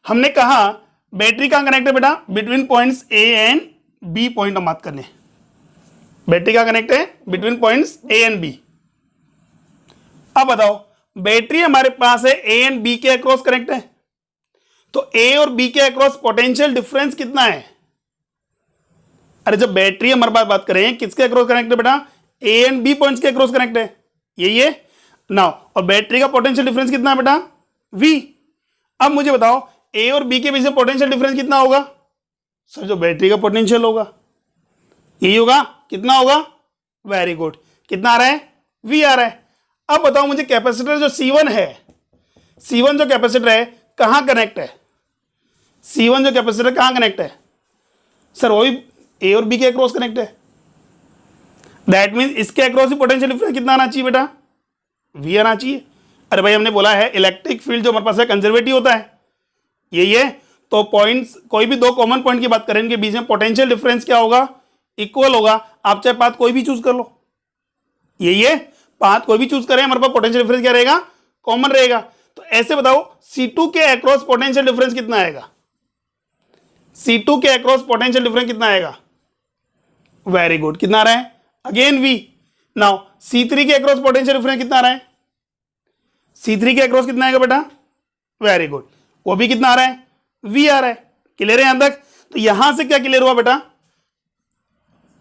[SPEAKER 1] हमने कहा बैटरी कहां कनेक्ट है बेटा, between points A and B point हम बात करने, बैटरी कहां कनेक्ट है, between points A and B. अब बताओ बैटरी हमारे पास है ए एंड बी के अक्रॉस कनेक्ट है, तो ए और बी के अक्रॉस पोटेंशियल डिफरेंस कितना है, अरे जब बैटरी हमारे पास बात करें किसके अक्रॉस कनेक्ट है बेटा, ए एंड बी पॉइंट्स के अक्रॉस कनेक्ट है, यही है नाउ, और बैटरी का पोटेंशियल डिफरेंस कितना है बेटा, V। अब मुझे बताओ ए और बी के बीच में पोटेंशियल डिफरेंस कितना होगा, सर जो बैटरी का पोटेंशियल होगा यही होगा, कितना होगा, वेरी गुड, कितना आ रहा है, V आ रहा है। अब बताओ मुझे कैपेसिटर जो C1 है, C1 जो कैपेसिटर है कहां कनेक्ट है, C1 जो कैपेसिटर कहां कनेक्ट है, सर वही ए और बी के अक्रॉस कनेक्ट है, दैट मीन्स इसके अक्रॉस ही पोटेंशियल डिफरेंस कितना आना चाहिए बेटा, V आना चाहिए। अरे भाई हमने बोला है इलेक्ट्रिक फील्ड जो हमारे पास है कंजर्वेटिव होता है, यही है, तो पॉइंट्स कोई भी दो कॉमन पॉइंट की बात करें इनके बीच में पोटेंशियल डिफरेंस क्या होगा, इक्वल होगा। आप चाहे पाथ कोई भी चूज कर लो, यही है, पाथ कोई भी चूज करें हमारे पास पोटेंशियल डिफरेंस क्या रहेगा, कॉमन रहेगा। तो ऐसे बताओ C2 के अक्रॉस पोटेंशियल डिफरेंस कितना आएगा, C2 के अक्रॉस पोटेंशियल डिफरेंस कितना आएगा, वेरी गुड, कितना आ रहा है, अगेन V। नाउ C3 के अक्रॉस पोटेंशियल डिफरेंस कितना आ रहा है, C3 के अक्रॉस कितना आएगा बेटा, वेरी गुड, वो भी कितना आ रहा है, V आ रहा है। क्लियर है यहां तक। तो यहां से क्या क्लियर हुआ बेटा,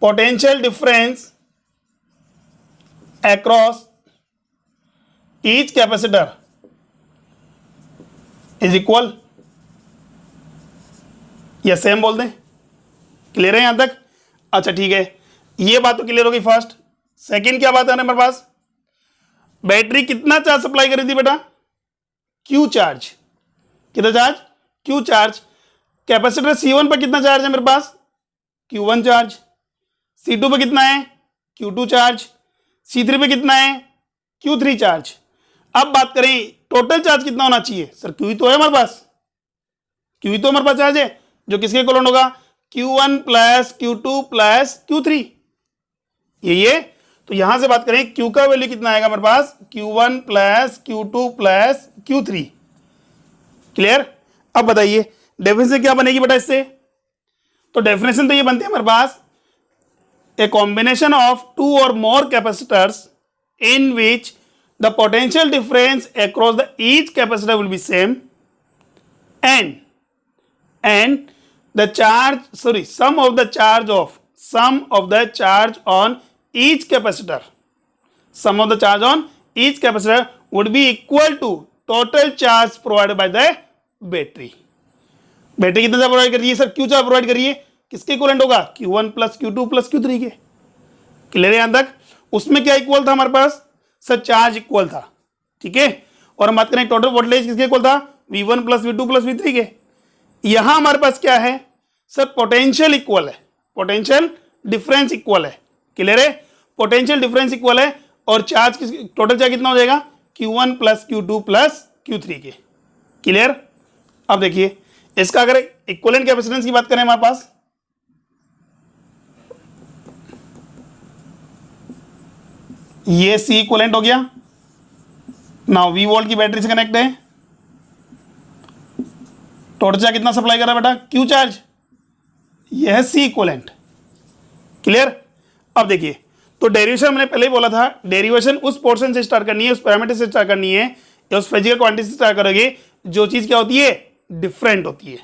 [SPEAKER 1] potential difference across each capacitor is equal, या सेम बोल दें। क्लियर है यहां तक। अच्छा ठीक है, ये बात तो क्लियर हो गई फर्स्ट। सेकंड क्या बात है हमारे पास, बैटरी कितना चार्ज सप्लाई कर रही थी बेटा, क्यू चार्ज, कितना charge, Q charge. Capacitor C1 पर कितना चार्ज है मेरे पास, Q1 चार्ज। C2 पे कितना है, Q2 चार्ज। C3 पे कितना है, Q3 चार्ज। अब बात करें टोटल चार्ज कितना होना चाहिए, सर Q ही तो है हमारे पास, Q ही तो हमारे पास चार्ज है, जो किसके इक्विवेलेंट होगा, Q1 plus Q2 plus Q3, यही है। तो यहां से बात करें Q का वैल्यू कितना आएगा हमारे पास, Q1 plus Q2 plus Q3। Clear. अब बताइए डेफिनेशन क्या बनेगी बेटा इससे, तो डेफिनेशन तो ये बनती है हमारे पास, ए combination of 2 or more capacitors in which the potential difference across the each capacitor will be same and the charge, sorry, sum of the charge on each capacitor, sum of the charge on each capacitor would be equal to total charge provided by the battery। Battery कितना charge provide कर रही है sir, Q charge provide कर रही है, किसके equivalent होगा, Q1 plus Q2 plus Q3 के। क्लियर है यहां तक। उसमें क्या इक्वल था हमारे पास, सर चार्ज इक्वल था, ठीक है। और हम बात करें टोटल वोल्टेज किसके इक्वल था, V1 plus V2 plus V3 के। यहां हमारे पास क्या है सर, पोटेंशियल इक्वल है, पोटेंशियल डिफरेंस इक्वल है। क्लियर है, पोटेंशियल डिफरेंस इक्वल है, और चार्ज टोटल चार्ज कितना हो जाएगा, Q1 plus Q2 plus Q3 के। क्लियर। अब देखिए इसका अगर इक्विवेलेंट कैपेसिटेंस की बात करें हमारे पास, ये सी इक्वलेंट हो गया। नाउ वी वोल्ट की बैटरी से कनेक्ट है, टोटल चार्ज कितना सप्लाई कर रहा है बेटा, क्यू चार्ज, यह है सी इक्वलेंट। क्लियर। अब देखिए, तो डेरिवेशन मैंने पहले ही बोला था, डेरिवेशन उस पोर्शन से स्टार्ट करनी है, उस पैरामीटर से स्टार्ट करनी है, या उस फिजिकल क्वांटिटी से स्टार्ट करोगे जो चीज क्या होती है, डिफरेंट होती है।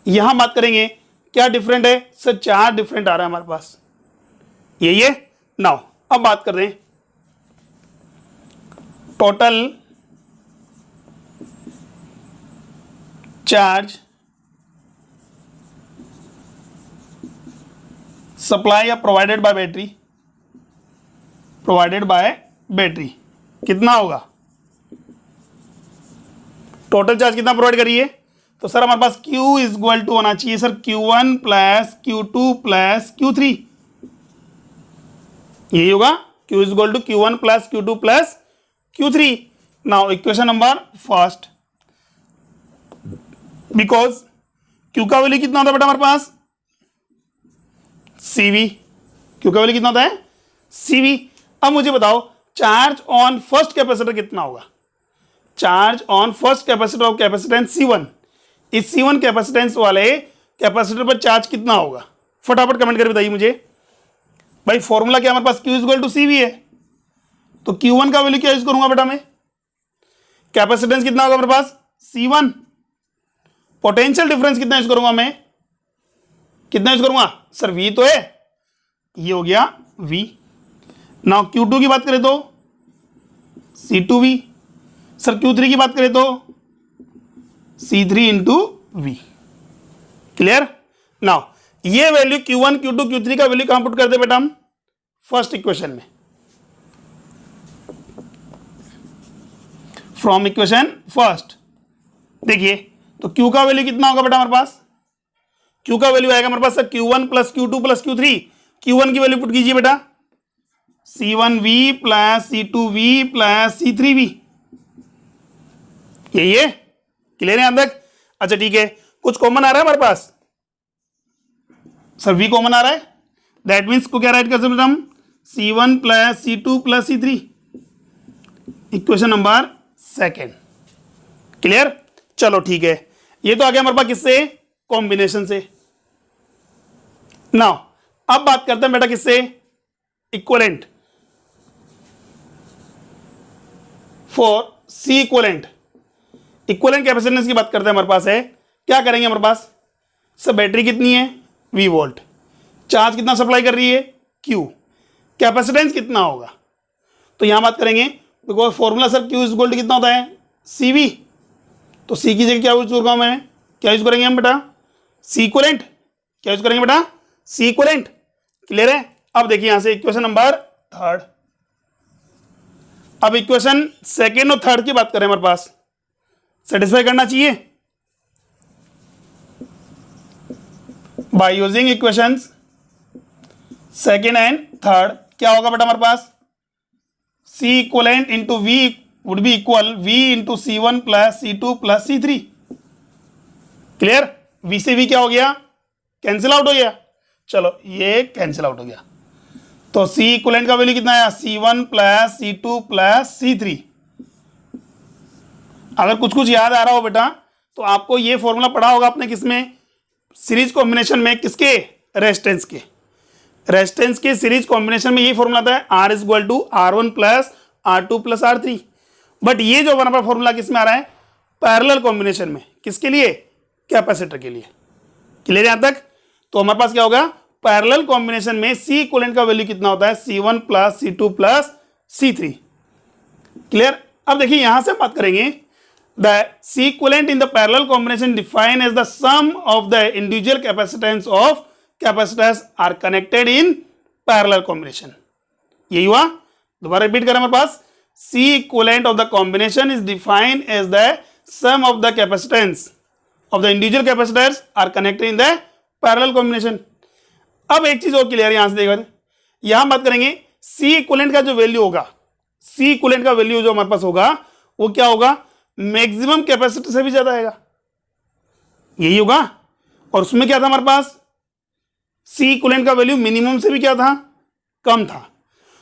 [SPEAKER 1] यहां बात करेंगे क्या डिफरेंट है सर, चार डिफरेंट आ रहा है हमारे पास, यही है। नाउ अब बात कर रहे हैं टोटल चार्ज सप्लाई या प्रोवाइडेड बाय बैटरी कितना होगा, टोटल चार्ज कितना प्रोवाइड करिए, तो सर हमारे पास Q इज इक्वल टू होना चाहिए sir Q1 plus Q2 plus Q3, यही होगा, Q is equal to Q1 plus Q2 plus Q3। Now equation number first, because Q का वैल्यू कितना होता है बेटा हमारे पास, CV, Q का वैल्यू कितना होता है, CV। अब मुझे बताओ चार्ज ऑन फर्स्ट कैपेसिटर कितना होगा, charge on first capacitor of capacitance C1, इस C1 कैपेसिटेंस वाले कैपेसिटर पर चार्ज कितना होगा, फटाफट कमेंट करके बताइए मुझे। भाई फॉर्मूला क्या हमारे पास Q is equal to CV है, तो Q1 का वैल्यू क्या यूज करूंगा बेटा मैं, कैपेसिटेंस कितना होगा हमारे पास C1, पोटेंशियल डिफरेंस कितना यूज करूंगा मैं, कितना यूज करूंगा सर V तो है, ये हो गया V। नाउ Q2 की बात करें तो C2V, सर Q3 की बात करें तो C3 into V। Clear. Now ये वैल्यू Q1 Q2 Q3 का वैल्यू कहां पुट करते बेटा हम, फर्स्ट इक्वेशन में, फ्रॉम इक्वेशन फर्स्ट। देखिए तो Q का वैल्यू कितना होगा बेटा हमारे पास, Q का वैल्यू आएगा हमारे पास sir Q1 plus Q2 plus Q3, Q1 की वैल्यू पुट कीजिए बेटा C1V plus C2V plus C3V, यही है। क्लियर है यहां तक। अच्छा ठीक है, कुछ कॉमन आ रहा है हमारे पास सर, V कॉमन आ रहा है, दैट मीन्स को क्या राइट कर सकते हम, C1 plus C2 plus C3, equation number second. Clear. चलो ठीक है, ये तो आ गया हमारे पास किससे, कॉम्बिनेशन से। नाउ अब बात करते हैं बेटा किससे, equivalent, for C equivalent, equivalent capacitance की बात करते हैं हमारे पास है, क्या करेंगे हमारे पास सर, बैटरी कितनी है V वोल्ट, चार्ज कितना सप्लाई कर रही है Q, कैपेसिटेंस कितना होगा, तो यहां बात करेंगे because formula sir Q is equal to कितना होता है CV, तो C की जगह क्या यूज करूंगा मैं, क्या यूज करेंगे हम बेटा C इक्वलेंट, क्या यूज करेंगे बेटा C इक्वलेंट। क्लियर है। अब देखिए यहां से इक्वेशन नंबर थर्ड, अब इक्वेशन सेकेंड और थर्ड की बात करें हमारे पास, सेटिस्फाई करना चाहिए by using equations second and third, क्या होगा बेटा हमारे पास, C equivalent into V would be equal V into C1 plus C2 plus C3। Clear. V से V क्या हो गया, कैंसिल आउट हो गया, चलो ये कैंसिल आउट हो गया, तो C इक्वलेंट का वैल्यू कितना आया, C1 plus C2 plus C3। अगर कुछ कुछ याद आ रहा हो बेटा तो आपको ये फॉर्मूला पढ़ा होगा आपने किसमें, सीरीज कॉम्बिनेशन में, किसके, रेजिस्टेंस के, रेजिस्टेंस के सीरीज कॉम्बिनेशन में ये फॉर्मूला आता है R is equal to R1 plus R2 plus R3। But ये जो हमारा फॉर्मूला किसमें आ रहा है, पैरेलल कॉम्बिनेशन में, किसके लिए, कैपेसिटर के लिए। क्लियर यहां तक। तो हमारे पास क्या होगा, पैरेलल कॉम्बिनेशन में C इक्विवेलेंट का वैल्यू कितना होता है, C1 plus C2 plus C3। Clear. अब देखिए यहां से बात करेंगे, the C equivalent in the parallel combination define as the sum of the individual capacitance of capacitors are connected in parallel combination. यही हुआ, दोबारा रिपीट करें हमारे पास, C equivalent of the combination is defined as the sum of the capacitance of the individual capacitors are connected in the parallel combination। अब एक चीज और clear यहां से देखकर यहां बात करेंगे, C equivalent का जो वैल्यू होगा, C equivalent का वैल्यू जो हमारे पास होगा वो क्या होगा, मैक्सिमम कैपेसिटर से भी ज्यादा आएगा, यही होगा। और उसमें क्या था हमारे पास, C equivalent का वैल्यू मिनिमम से भी क्या था, कम था।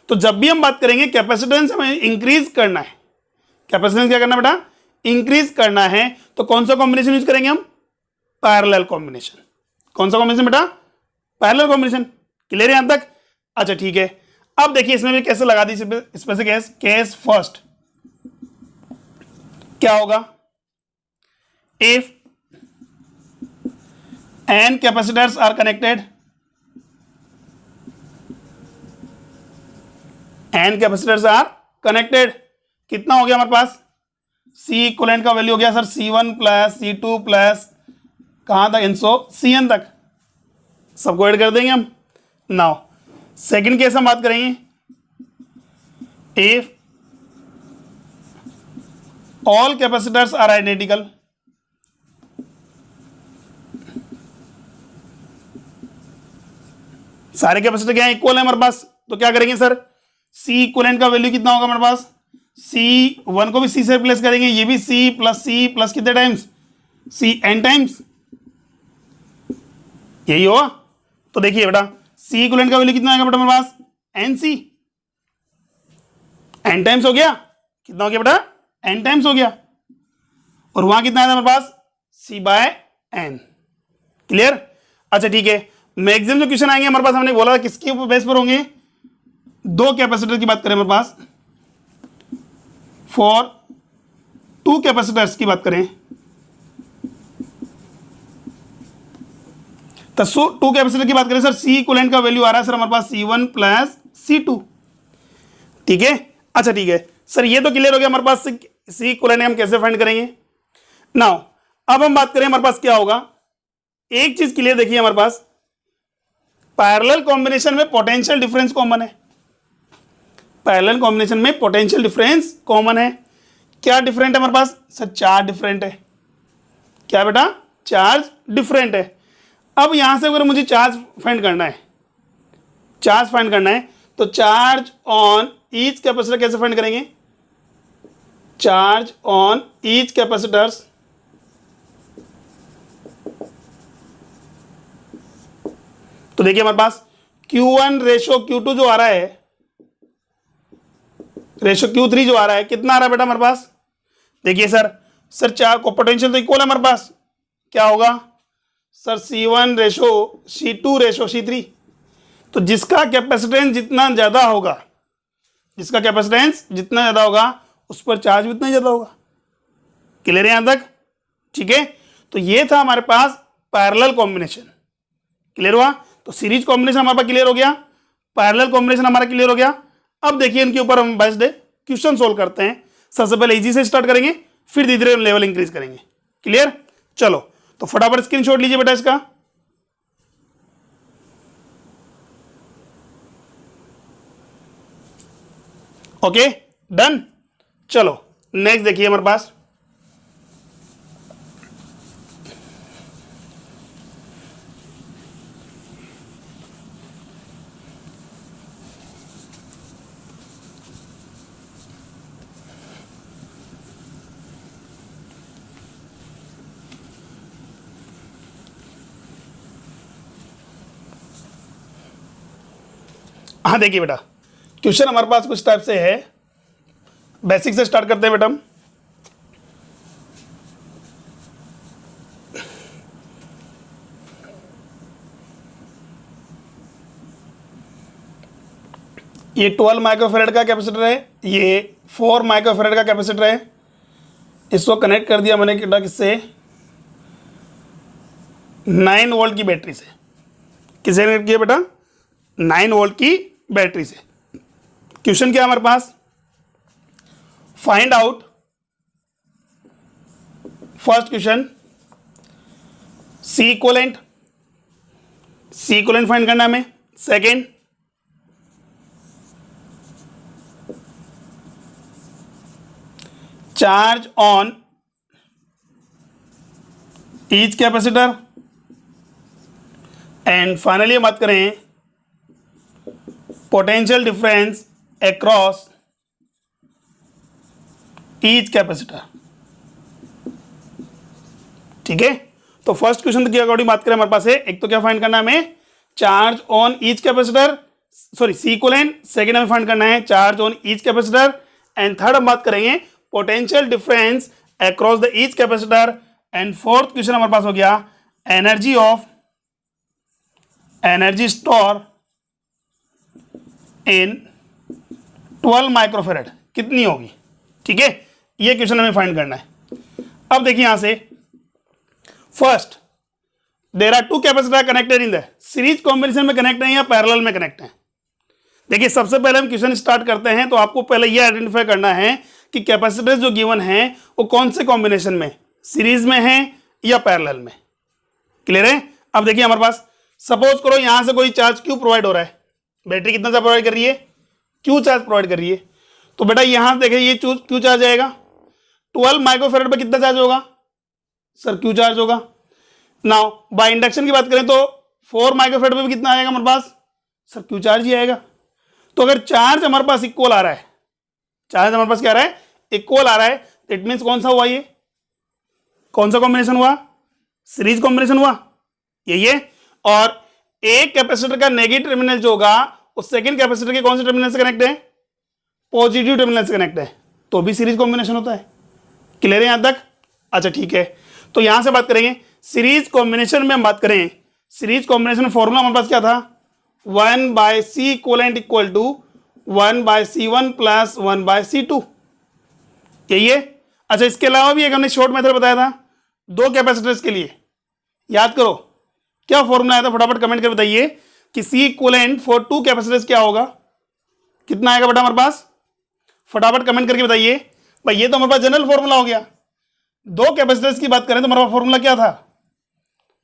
[SPEAKER 1] तो जब भी हम बात करेंगे कैपेसिटेंस हमें इंक्रीज करना है, कैपेसिटेंस क्या करना बेटा, इंक्रीज करना है, तो कौन सा कॉम्बिनेशन यूज करेंगे हम, पैरेलल कॉम्बिनेशन। कौन सा कॉम्बिनेशन बेटा, पैरेलल कॉम्बिनेशन। क्लियर है यहां तक? अच्छा ठीक है, अब देखिए इसमें भी कैसे लगा दी, इसमें से केस फर्स्ट क्या होगा, if n capacitors are connected, n capacitors are connected, कितना हो गया हमारे पास, C इक्विवेलेंट का वैल्यू हो गया sir C1 plus C2 plus कहां तक, इनसो Cn तक, सबको ऐड कर देंगे हम। नाउ सेकंड केस हम बात करेंगे, if all capacitors are identical, सारे कैपेसिटर क्या है, इक्वल है हमारे पास, तो क्या करेंगे सर, सी इक्विवेलेंट का वैल्यू कितना होगा हमारे पास, C1 को भी C से रिप्लेस करेंगे, ये भी C प्लस कितने टाइम्स, Cn टाइम्स, यही होगा। तो देखिए बेटा C इक्विवेलेंट का वैल्यू कितना आएगा बेटा हमारे पास, NC, n टाइम्स हो गया, कितना हो गया बेटा, n टाइम्स हो गया, और वहां कितना आया हमारे पास, C/n। क्लियर? अच्छा ठीक है, मैक्सिमम जो क्वेश्चन आएंगे हमारे पास, हमने बोला था किसके बेस पर होंगे, दो कैपेसिटर की बात करें हमारे पास, फॉर टू कैपेसिटर्स की बात करें, तो टू कैपेसिटर की बात करें सर, सी इक्विवेलेंट का वैल्यू आ रहा है सर हमारे पास C1 प्लस C2। ठीक है, अच्छा ठीक है सर, ये तो क्लियर हो गया हमारे पास सी इक्विवेलेंट हम कैसे फाइंड करेंगे। नाउ अब हम बात करें हमारे पास क्या होगा, एक चीज क्लियर देखिए हमारे पास, पैरेलल कॉम्बिनेशन में पोटेंशियल डिफरेंस कॉमन है, पैरेलल कॉम्बिनेशन में पोटेंशियल डिफरेंस कॉमन है। क्या डिफरेंट है हमारे पास सर, चार्ज डिफरेंट है। क्या बेटा, चार्ज डिफरेंट है। अब यहां से अगर मुझे चार्ज फाइंड करना है, चार्ज फाइंड करना है, तो चार्ज ऑन ईच कैपेसिटर कैसे फाइंड करेंगे, चार्ज ऑन ईच कैपेसिटर्स, तो देखिए हमारे पास Q1 रेशो Q2 जो आ रहा है, रेशो Q3 जो आ रहा है, कितना आ रहा है बेटा हमारे पास, देखिए सर चार को पोटेंशियल तो इक्वल है हमारे पास, क्या होगा sir C1 ratio C2 ratio C3, तो जिसका कैपेसिटेंस जितना ज्यादा होगा, जिसका कैपेसिटेंस जितना ज्यादा होगा उस पर चार्ज भी उतना ज्यादा होगा। क्लियर है यहां तक? ठीक है, तो ये था हमारे पास पैरेलल कॉम्बिनेशन। क्लियर हुआ? तो सीरीज कॉम्बिनेशन हमारे पास क्लियर हो गया, पैरेलल कॉम्बिनेशन हमारा क्लियर हो गया। अब देखिए इनके ऊपर हम बेस्ड क्वेश्चन सोल्व करते हैं। सबसे पहले इजी से स्टार्ट करेंगे, फिर धीरे धीरे लेवल इंक्रीज करेंगे। क्लियर? चलो तो फटाफट स्क्रीनशॉट लीजिए बेटा इसका। Okay done. चलो नेक्स्ट देखिए हमारे पास, हाँ देखिए बेटा क्वेश्चन हमारे पास कुछ टाइप से है, बेसिक से स्टार्ट करते हैं बेटा हम। ये 12 माइक्रोफेरेड का कैपेसिटर है, ये 4 माइक्रोफेरेड का कैपेसिटर है। इसको कनेक्ट कर दिया मैंने बेटा किससे, 9 वोल्ट की बैटरी से। किसे कनेक्ट किया बेटा, 9 वोल्ट की बैटरी से। क्वेश्चन क्या है हमारे पास, find out, first question C equivalent, C equivalent find करना है हमें। Second charge on each capacitor, and finally हम बात करें potential difference across each capacitor. ठीक है, तो फर्स्ट क्वेश्चन के अकॉर्डिंग बात करें हमारे पास है, एक तो क्या फाइंड करना है हमें, charge on each capacitor, sorry C equivalent, second हमें फाइंड करना है charge on each capacitor, and third हम बात करेंगे potential difference across the each capacitor, and fourth question हमारे पास हो गया एनर्जी स्टोर इन 12 माइक्रोफेरेड कितनी होगी। ठीक है, ये क्वेश्चन हमें फाइंड करना है। अब देखिए यहां से first there are two capacitor connected in the series combination में कनेक्ट है या पैरेलल में कनेक्ट है। देखिए सबसे पहले हम क्वेश्चन स्टार्ट करते हैं तो आपको पहले ये आइडेंटिफाई करना है कि कैपेसिटर्स जो गिवन है वो कौन से कॉम्बिनेशन में, सीरीज में है या पैरेलल में। क्लियर है। अब देखिए हमारे पास सपोज करो यहां से कोई चार्ज क्यू प्रोवाइड हो रहा है, बैटरी कितना चार्ज प्रोवाइड कर रही है, क्यू चार्ज प्रोवाइड कर रही है। तो बेटा यहां से देखिए ये क्यू चार्ज आएगा, 12 माइक्रोफेरेड पे कितना चार्ज होगा सर, क्यू चार्ज होगा। नाउ बाय इंडक्शन की बात करें तो 4 माइक्रोफेरेड पे भी कितना आएगा हमारे पास सर, क्यू चार्ज ही आएगा। तो अगर चार्ज हमारे पास इक्वल आ रहा है, चार्ज हमारे पास क्या आ रहा है, इक्वल आ रहा है, इट मीन्स कौन सा हुआ, ये कौन सा कॉम्बिनेशन हुआ, सीरीज कॉम्बिनेशन हुआ, यही है। और एक कैपेसिटर का नेगेटिव टर्मिनल जो होगा उस सेकंड कैपेसिटर के कौन से टर्मिनल से कनेक्ट है, पॉजिटिव टर्मिनल से कनेक्ट है, तो भी सीरीज कॉम्बिनेशन होता है। क्लियर है यहां तक। अच्छा ठीक है, तो यहां से बात करेंगे सीरीज कॉम्बिनेशन में हम बात करें, सीरीज कॉम्बिनेशन में फॉर्मूला हमारे पास क्या था, 1/C equivalent equal to 1/C1 plus 1/C2, यही है। अच्छा इसके अलावा भी एक हमने शॉर्ट मेथड बताया था दो कैपेसिटर्स के लिए, याद करो क्या फॉर्मूला आया था, फटाफट कमेंट कर बताइए कि C इक्वलेंट फॉर 2 कैपेसिटर्स क्या होगा, कितना आएगा बेटा हमारे पास, फटाफट कमेंट करके बताइए। भाई ये तो हमारे पास जनरल फॉर्मूला हो गया, दो कैपेसिटर्स की बात करें तो हमारा फॉर्मूला क्या था,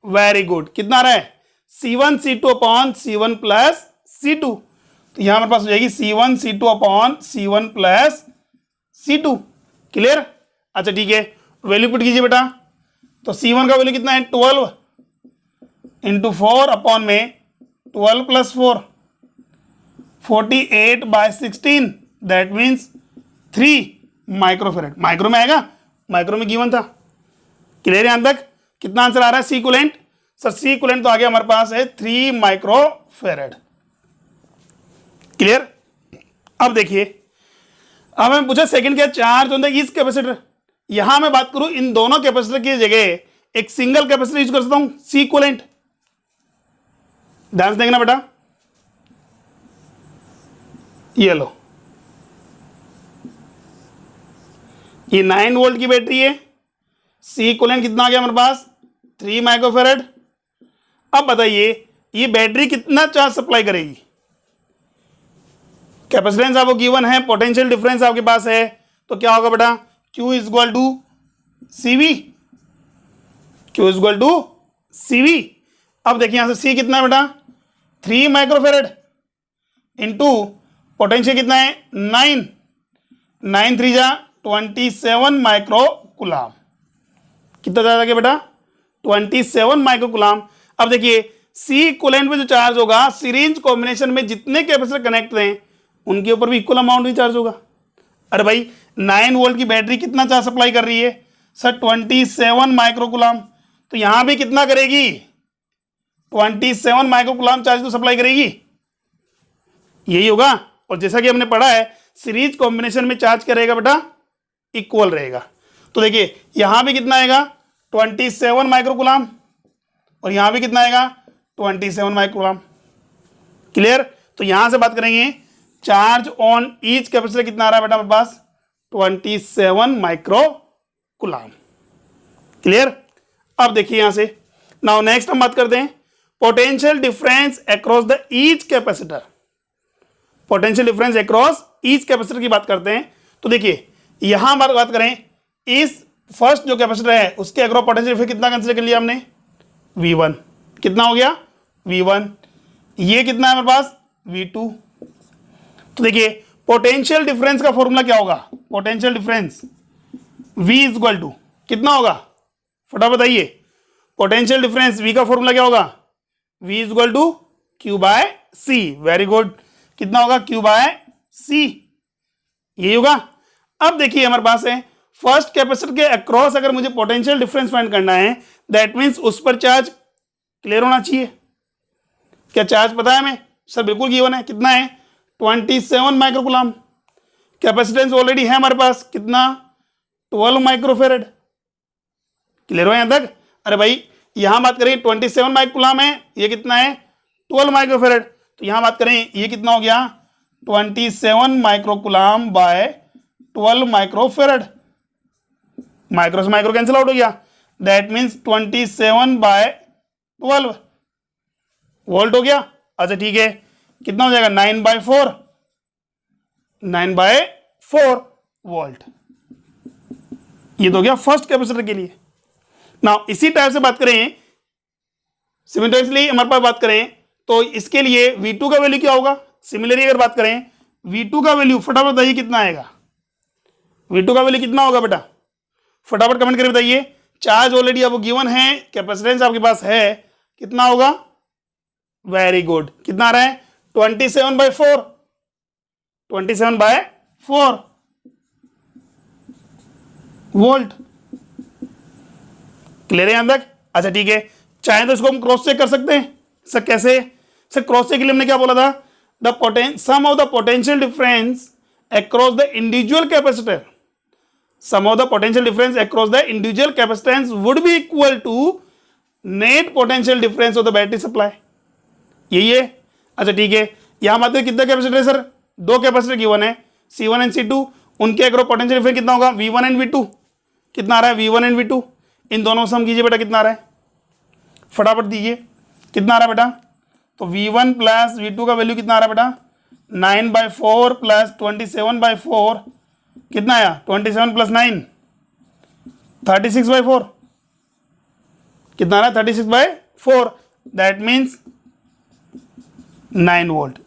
[SPEAKER 1] वेरी गुड, कितना आ रहा है C1 C2 upon C1 plus C2, तो यहां हमारे पास हो जाएगी C1 C2 upon C1 plus C2। Clear. अच्छा ठीक है, वैल्यू पुट कीजिए बेटा, तो C1 का वैल्यू कितना है 12 इंटू 4 अपॉन में 12 plus 4 48/16, that means 3 microfarad, micro में आएगा, माइक्रो में गिवन था। क्लियर यहां तक। कितना आंसर आ रहा है, C equivalent sir, C equivalent तो आगे हमारे पास है 3 माइक्रोफेरेड। क्लियर। अब देखिए अब हमें पूछा सेकंड क्या, charge on the each capacitor. यहां मैं बात करूं इन दोनों कैपेसिटर की जगह एक सिंगल कैपेसिटर यूज कर सकता हूं, सी इक्विवेलेंट। ध्यान से देखना बेटा, ये लो, ये 9 वोल्ट की बैटरी है, सी इक्विवेलेंट कितना आ गया हमारे पास 3 माइक्रोफेरेड। अब बताइए ये बैटरी कितना चार्ज सप्लाई करेगी, कैपेसिटेंस आपको गिवन है, पोटेंशियल डिफरेंस आपके पास है, तो क्या होगा बेटा, Q is equal to CV, Q is equal to CV। अब देखिए यहां से C कितना है बेटा 3 माइक्रोफेरेड इंटू पोटेंशियल कितना है 9 3 जा 27 माइक्रो कुलाम, कितना चार्ज आ गया बेटा 27 माइक्रो कुलाम। अब देखिए सी इक्विवेलेंट में जो चार्ज होगा सीरीज कॉम्बिनेशन में जितने कैपेसिटर कनेक्ट हैं उनके ऊपर भी इक्वल अमाउंट ही चार्ज होगा। अरे भाई 9 वोल्ट की बैटरी कितना चार्ज सप्लाई कर रही है सर 27 माइक्रो कुलाम, तो यहां भी कितना करेगी 27 माइक्रो कुलाम चार्ज तो सप्लाई करेगी, यही होगा। और जैसा कि हमने पढ़ा है सीरीज कॉम्बिनेशन में चार्ज क्या रहेगा बेटा, इक्वल रहेगा। तो देखिए यहां भी कितना आएगा 27 माइक्रो कुलाम और यहां भी कितना आएगा 27 माइक्रो कुलाम। क्लियर। तो यहां से बात करेंगे चार्ज ऑन ईच कैपेसिटर कितना आ रहा है बेटा हमारे पास 27 माइक्रो कुलाम। क्लियर। अब देखिए यहां से नाउ नेक्स्ट हम बात करते हैं potential difference across the each capacitor, potential difference across each capacitor की बात करते हैं। तो देखिए यहां बात करें इस फर्स्ट जो कैपेसिटर है उसके अक्रॉस पोटेंशियल डिफरेंस कितना कंसीडर कर लिया हमने V1, कितना हो गया V1, ये कितना है हमारे पास V2। तो देखिए पोटेंशियल डिफरेंस का फॉर्मूला क्या होगा, potential difference V is equal to कितना होगा, फटाफट बताइए, पोटेंशियल डिफरेंस V का फॉर्मूला क्या होगा, V is equal to Q by C। Very good, कितना होगा Q बाय C, यही होगा। अब देखिए हमारे पास है फर्स्ट कैपेसिटर के अक्रॉस अगर मुझे पोटेंशियल डिफरेंस फाइंड करना है दैट मीन्स उस पर चार्ज क्लियर होना चाहिए। क्या चार्ज पता है हमें सर बिल्कुल गिवन है, कितना है 27 माइक्रोकुलाम। कैपेसिटेंस ऑलरेडी है हमारे पास, कितना 12 माइक्रोफेरेड। क्लियर हो यहां तक? अरे भाई यहां बात करें 27 माइक्रोकुलाम है, ये कितना है 12 माइक्रोफेरेड, तो यहां बात करें ये कितना हो गया 27 माइक्रोकुलाम बाय 12 माइक्रोफेरेड। माइक्रो से माइक्रो कैंसिल आउट हो गया, दैट मीन्स 27 बाय 12 वोल्ट हो गया। अच्छा ठीक है, कितना हो जाएगा 9/4, 9/4 वोल्ट। ये तो हो गया फर्स्ट कैपेसिटर के लिए। ना इसी टाइप से बात करें सिमिलरली हमारे पास बात करें तो इसके लिए V2 का वैल्यू क्या होगा। सिमिलरली अगर बात करें V2 का वैल्यू फटाफट बताइए कितना आएगा। V2 का वैल्यू कितना होगा बेटा, फटाफट कमेंट करके बताइए। चार्ज ऑलरेडी आपको गिवन है, कैपेसिटेंस आपके पास है, कितना होगा। वेरी गुड, कितना आ रहा है 27/4, 27/4 वोल्ट। क्लियर है यहां तक? अच्छा ठीक है, चाहे तो इसको हम क्रॉस चेक कर सकते हैं। सर कैसे? सर क्रॉस चेक के लिए हमने क्या बोला था, the sum of the potential difference across the individual capacitor, sum of the potential difference across the individual capacitance would be equal to net potential difference of the battery supply। यही है। अच्छा ठीक है, यहां बात करें कितना कैपेसिटर है सर, दो कैपेसिटर गिवन है C1 एंड C2, उनके अक्रॉस पोटेंशियल डिफरेंस कितना होगा V1 एंड V2। कितना आ रहा है V1 एंड V2, इन दोनों सम कीजिए बेटा, कितना आ रहा है फटाफट दीजिए, कितना आ रहा है बेटा। तो V1 प्लस V2 का वैल्यू कितना आ रहा है बेटा 9/4 प्लस 27/4, कितना आया 27 प्लस 9 36/4, कितना आ रहा है 36/4, दैट मीन्स 9 वोल्ट।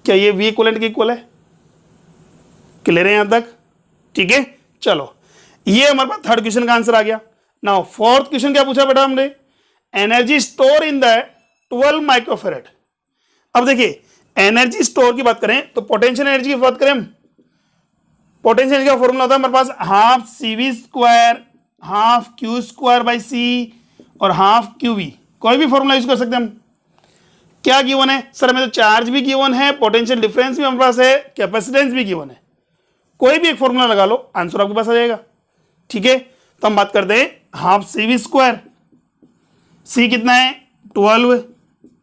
[SPEAKER 1] क्या ये V इक्विवेलेंट के इक्वल है? क्लियर है यहां तक? ठीक है, चलो ये हमारे पास थर्ड क्वेश्चन का आंसर आ गया। नाउ फोर्थ क्वेश्चन क्या पूछा बेटा हमने, energy store in the 12 microfarad. अब देखिए एनर्जी स्टोर की बात करें तो पोटेंशियल एनर्जी की बात करें हम, पोटेंशियल एनर्जी का फॉर्मूला होता है हमारे पास हाफ CV², हाफ Q²/C और हाफ QV। कोई भी फॉर्मूला यूज कर सकते हैं हम। क्या गिवन है सर, हमें तो चार्ज भी गिवन है, पोटेंशियल डिफरेंस भी हमारे पास है, कैपेसिटेंस भी गिवन है। कोई भी एक फॉर्मूला लगा लो, आंसर आपके पास आ जाएगा। ठीक है, तो हम बात करते हैं हाफ CV², C कितना है 12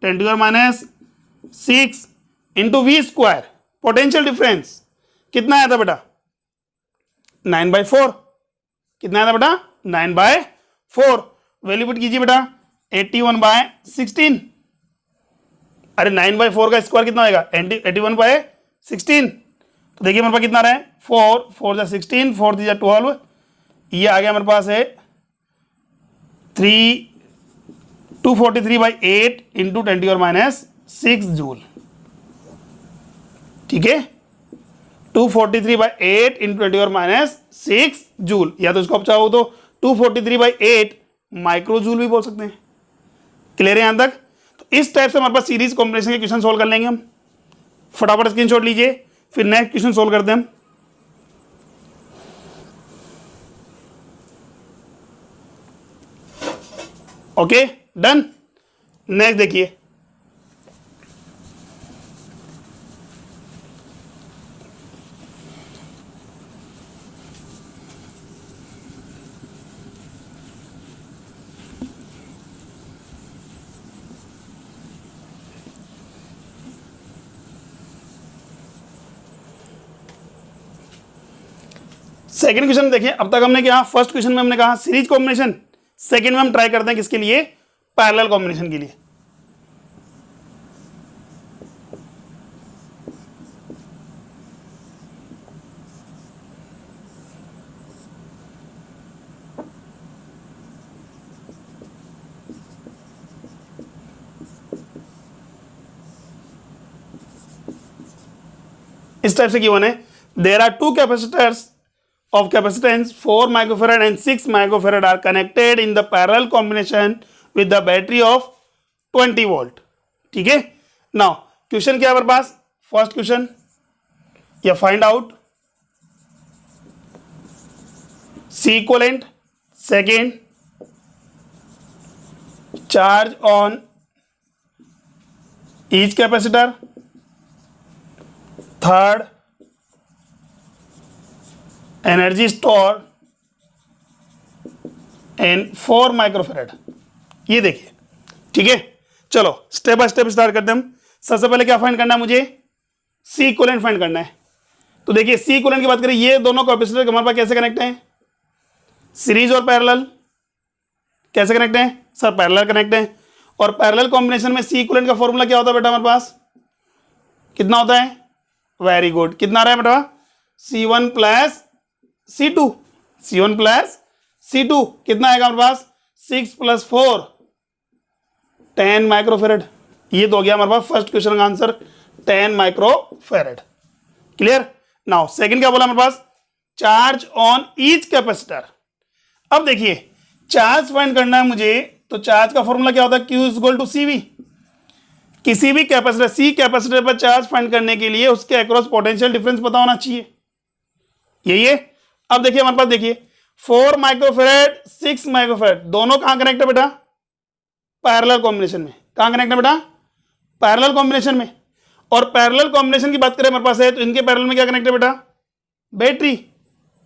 [SPEAKER 1] 10⁻⁶ इंटू V², पोटेंशियल डिफरेंस कितना आया था बेटा 9/4, कितना आया था बेटा 9/4। वैल्यू पुट कीजिए बेटा 81/16। अरे 9/4 का स्क्वायर कितना आएगा 81/16। तो देखिए हमारे पास कितना आ रहा है 4 4 जा 16, 4 3 जा 12, ये आ गया हमारे पास है 243/8 इंटू 10⁻⁶ जूल। ठीक है, 243/8 इंटू 10⁻⁶ जूल, या तो इसको आप चाहो तो 243/8 माइक्रो जूल भी बोल सकते हैं। क्लियर है यहां तक? तो इस टाइप से हमारे पास सीरीज कॉम्बिनेशन के क्वेश्चन सोल्व कर लेंगे हम। फटाफट स्क्रीनशॉट लीजिए, फिर नेक्स्ट क्वेश्चन सोल्व करते हैं हम। Okay done. नेक्स्ट देखिए, सेकंड क्वेश्चन देखिए। अब तक हमने क्या, फर्स्ट क्वेश्चन में हमने कहा सीरीज कॉम्बिनेशन, सेकंड में हम ट्राई करते हैं किसके लिए, पैरेलल कॉम्बिनेशन के लिए। इस टाइप से गिवन है, there are two capacitors of capacitance 4 microfarad and 6 microfarad are connected in the parallel combination with the battery of 20 volt। ठीक है, नाउ क्वेश्चन क्या है हमारे पास, फर्स्ट क्वेश्चन या find out C equivalent, second charge on each capacitor, third energy store in 4 microfarad. ये देखिए, ठीक है। चलो स्टेप बाय स्टेप स्टार्ट करते हैं हम। सबसे पहले क्या फाइंड करना है मुझे, सी इक्विवेलेंट फाइंड करना है। तो देखिए सी इक्विवेलेंट की बात करें, ये दोनों कैपेसिटर हमारे पास कैसे कनेक्ट हैं, सीरीज और पैरेलल। कैसे कनेक्ट हैं सर, पैरेलल कनेक्ट हैं। और पैरेलल कॉम्बिनेशन में सी इक्विवेलेंट का फॉर्मूला क्या होता है बेटा हमारे पास, कितना होता है, वेरी गुड, कितना आ रहा है बेटा, C1 plus C2, C1 plus C2 कितना आएगा हमारे पास, 6 प्लस 4 10 माइक्रोफेरेड। ये तो हो गया हमारे पास फर्स्ट क्वेश्चन का answer, 10 microfarad. Clear. Now second क्या बोला हमारे पास, चार्ज ऑन ईच कैपेसिटर। अब देखिए चार्ज फाइंड करना है मुझे, तो चार्ज का फॉर्मूला क्या होता है, Q is equal to CV। किसी भी कैपेसिटर, सी कैपेसिटर पर चार्ज फाइंड करने के लिए उसके अक्रॉस पोटेंशियल डिफरेंस पता होना चाहिए, यही है। अब देखिए हमारे पास, देखिए 4 माइक्रोफेरेड 6 माइक्रोफेरेड दोनों कहां कनेक्ट है बेटा, पैरेलल कॉम्बिनेशन में। कहां कनेक्ट है बेटा, पैरेलल कॉम्बिनेशन में। और पैरेलल कॉम्बिनेशन की बात करें हमारे पास है, तो इनके पैरेलल में क्या कनेक्ट है बेटा, बैटरी,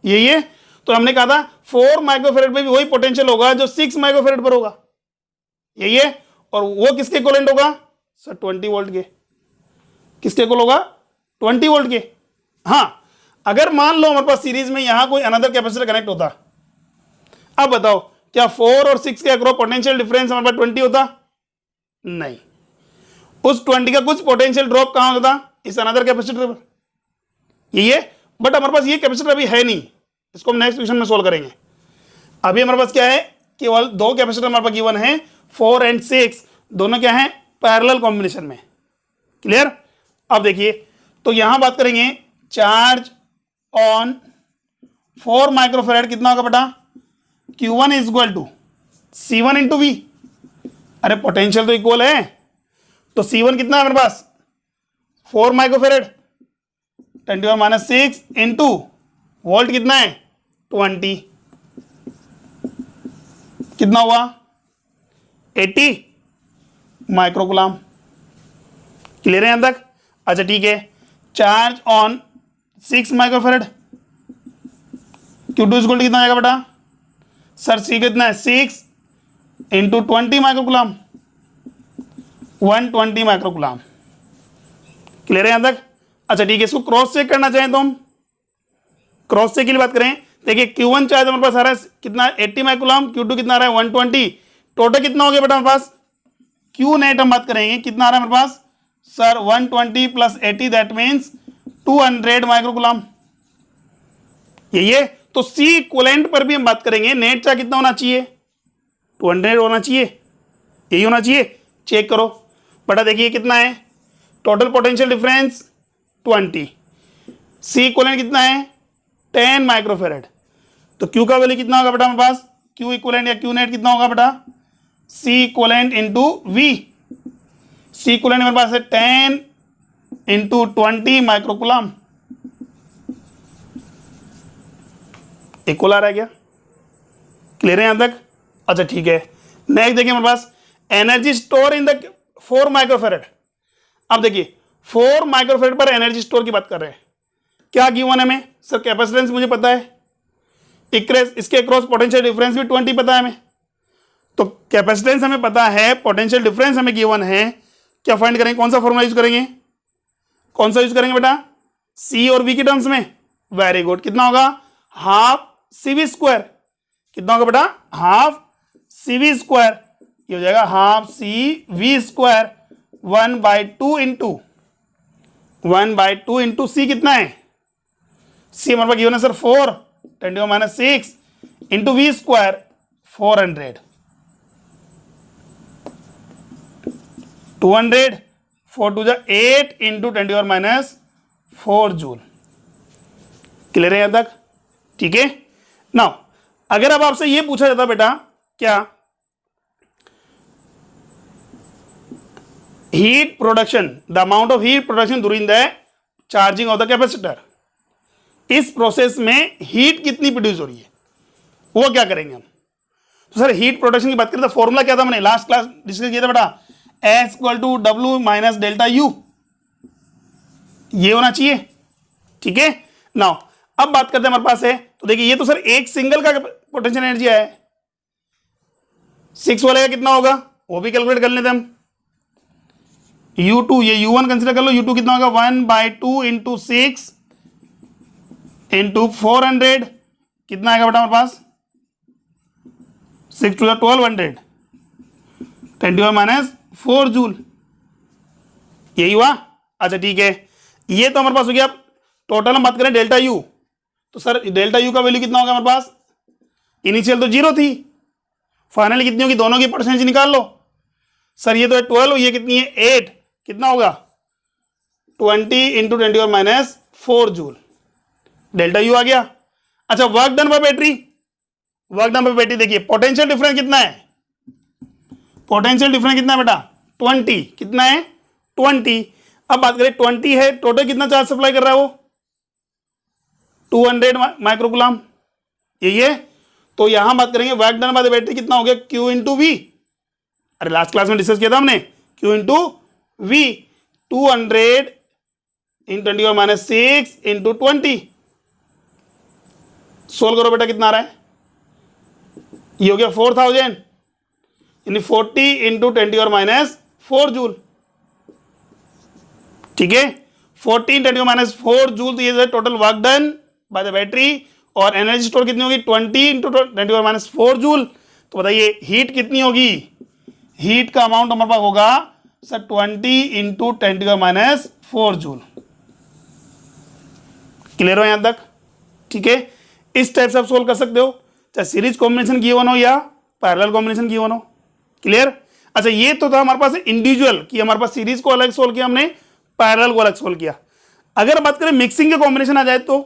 [SPEAKER 1] यही है। तो हमने कहा था 4 माइक्रोफेरेड पे भी वही पोटेंशियल होगा जो 6 माइक्रोफेरेड पर होगा, यही है। और वो किसके इक्विवेलेंट होगा सर, 20 वोल्ट के। किसके इक्वल होगा, 20 वोल्ट के। हाँ, अगर मान लो हमारे पास सीरीज में यहां कोई अनदर कैपेसिटर कनेक्ट होता, अब बताओ क्या 4 और 6 के अक्रॉस पोटेंशियल डिफरेंस हमारे पास 20 होता, नहीं। उस 20 का कुछ पोटेंशियल ड्रॉप कहां होता, इस अनदर कैपेसिटर पर, यही है। बट हमारे पास ये कैपेसिटर अभी है नहीं, इसको हम नेक्स्ट क्वेश्चन में सोल्व करेंगे। अभी हमारे पास क्या है, केवल 2 कैपेसिटर हमारे पास गिवन है, 4 एंड 6, दोनों क्या है, पैरेलल कॉम्बिनेशन में। क्लियर। अब देखिए, तो यहां बात करेंगे चार्ज ऑन 4 माइक्रोफेरेड कितना होगा बेटा, Q1 is equal to C1 into V। अरे पोटेंशियल तो इक्वल है, तो C1 कितना है हमारे पास, 4 माइक्रोफेरेड 10⁻⁻6 इंटू वोल्ट कितना है 20, कितना हुआ 80 माइक्रोकुलाम। क्लियर है यहां तक। अच्छा ठीक है, charge on 6 microfarad Q2 equal कितना आएगा बेटा, सर C कितना है 6 इंटू 20 माइक्रोकुलाम, 120 माइक्रोकुलाम। क्लियर है यहां तक। अच्छा ठीक है, इसको क्रॉस चेक करना चाहें तो हम क्रॉस चेक के लिए बात करें। देखिए Q1 चार्ज हमारे पास आ रहा है कितना 80 माइक्रोकुलाम, Q2 कितना आ रहा है 120, टोटल कितना हो गया बेटा हमारे पास, Q नेट हम बात करेंगे कितना आ रहा है हमारे पास sir 120 plus 80 that means 200 microcoulomb, यही है। तो C इक्विवेलेंट पर भी हम बात करेंगे, नेट चार्ज कितना होना चाहिए 200 होना चाहिए, यही होना चाहिए। चेक करो बेटा, देखिए कितना है total potential difference 20, C equivalent कितना है 10 माइक्रोफेरेड। तो Q का वैल्यू कितना होगा बेटा हमारे पास, Q इक्विवेलेंट या Q नेट कितना होगा बेटा, C equivalent into V। C equivalent मेरे पास है 10 इंटू 20 माइक्रोकुलाम, इक्वल आ रहा है क्या, क्लियर है यहां तक। अच्छा ठीक है, नेक्स्ट देखिए हमारे पास energy store in the 4 microfarad. अब देखिए 4 माइक्रोफेरेड पर एनर्जी स्टोर की बात कर रहे हैं, क्या गिवन है हमें सर, कैपेसिटेंस मुझे पता है, इसके अक्रॉस पोटेंशियल डिफरेंस भी 20 पता है हमें। तो कैपेसिटेंस हमें पता है, पोटेंशियल डिफरेंस हमें गिवन है, क्या फाइंड करेंगे, कौन सा फॉर्मूला यूज करेंगे, कौन सा यूज करेंगे बेटा, C और V की टर्म्स में, वेरी गुड। कितना होगा हाफ CV स्क्वायर, कितना होगा बेटा हाफ CV स्क्वायर, ये हो जाएगा half CV square 1/2 into 1/2 into C कितना है, C हमारे पास गिवन है sir 4 10⁻⁻6 into V square 400 200 4 2 8 into 10⁻⁻4 joule. Clear है यहां तक, ठीक है। नाउ अगर अब आपसे यह पूछा जाता बेटा, क्या heat production, the amount of heat production during the charging of the capacitor, इस प्रोसेस में हीट कितनी प्रोड्यूस हो रही है, वो क्या करेंगे हम। तो सर हीट प्रोडक्शन की बात करें तो फॉर्मूला क्या था, हमने लास्ट क्लास डिस्कस किया था बेटा, S = W - ΔU, ये होना चाहिए। ठीक है। नाउ अब बात करते हैं हमारे पास है, तो देखिए ये तो सर एक सिंगल का पोटेंशियल एनर्जी आया है, 6 वाले का कितना होगा वो भी कैलकुलेट कर लेते हैं हम। U2 ये U1 कंसिडर कर लो, U2 कितना होगा 1/2 इंटू 6 इंटू 400 कितना आएगा बेटा हमारे पास 6 to the 1200 10⁻⁴ जूल, यही हुआ। अच्छा ठीक है, ये तो हमारे पास हो गया। टोटल हम बात करें डेल्टा यू, तो सर डेल्टा यू का वैल्यू कितना होगा हमारे पास, इनिशियल तो 0 थी, फाइनली कितनी होगी, दोनों की परसेंटेज निकाल लो। सर ये तो है 12, ये कितनी है 8, कितना होगा 20 इंटू 10⁻⁴ जूल, डेल्टा यू आ गया। अच्छा work done bye battery, work done bye battery देखिए पोटेंशियल डिफरेंस कितना है, पोटेंशियल डिफरेंस कितना है बेटा 20, कितना है 20। अब बात करें 20 है, टोटल कितना चार्ज सप्लाई कर रहा है वो 200 माइक्रोकुलाम, यही है। तो यहां बात करेंगे work done by the battery कितना हो गया Q इंटू वी, अरे लास्ट क्लास में डिस्कस किया था हमने, Q into V 200 in 10⁻⁶ into 20, solve करो बेटा कितना आ रहा है, ये हो गया 4000 यानी 40 इंटू 10⁻⁴ जूल, ठीक है 14 10⁻⁴ जूल। तो ये total work done by the battery, और एनर्जी स्टोर कितनी होगी 20 इंटू 10⁻⁴ जूल। तो बताइए हीट कितनी होगी, हीट का अमाउंट हमारे पास होगा सर 20 इंटू 10⁻⁴ जूल। क्लियर हो यहां तक, ठीक है। इस टाइप से आप सोल्व कर सकते हो, चाहे सीरीज कॉम्बिनेशन गिवन हो या पैरेलल कॉम्बिनेशन गिवन हो, क्लियर। अच्छा ये तो था हमारे पास इंडिविजुअल कि हमारे पास सीरीज को अलग सोल्व किया हमने, पैरेलल को अलग सोल्व किया। अगर बात करें मिक्सिंग के कॉम्बिनेशन आ जाए तो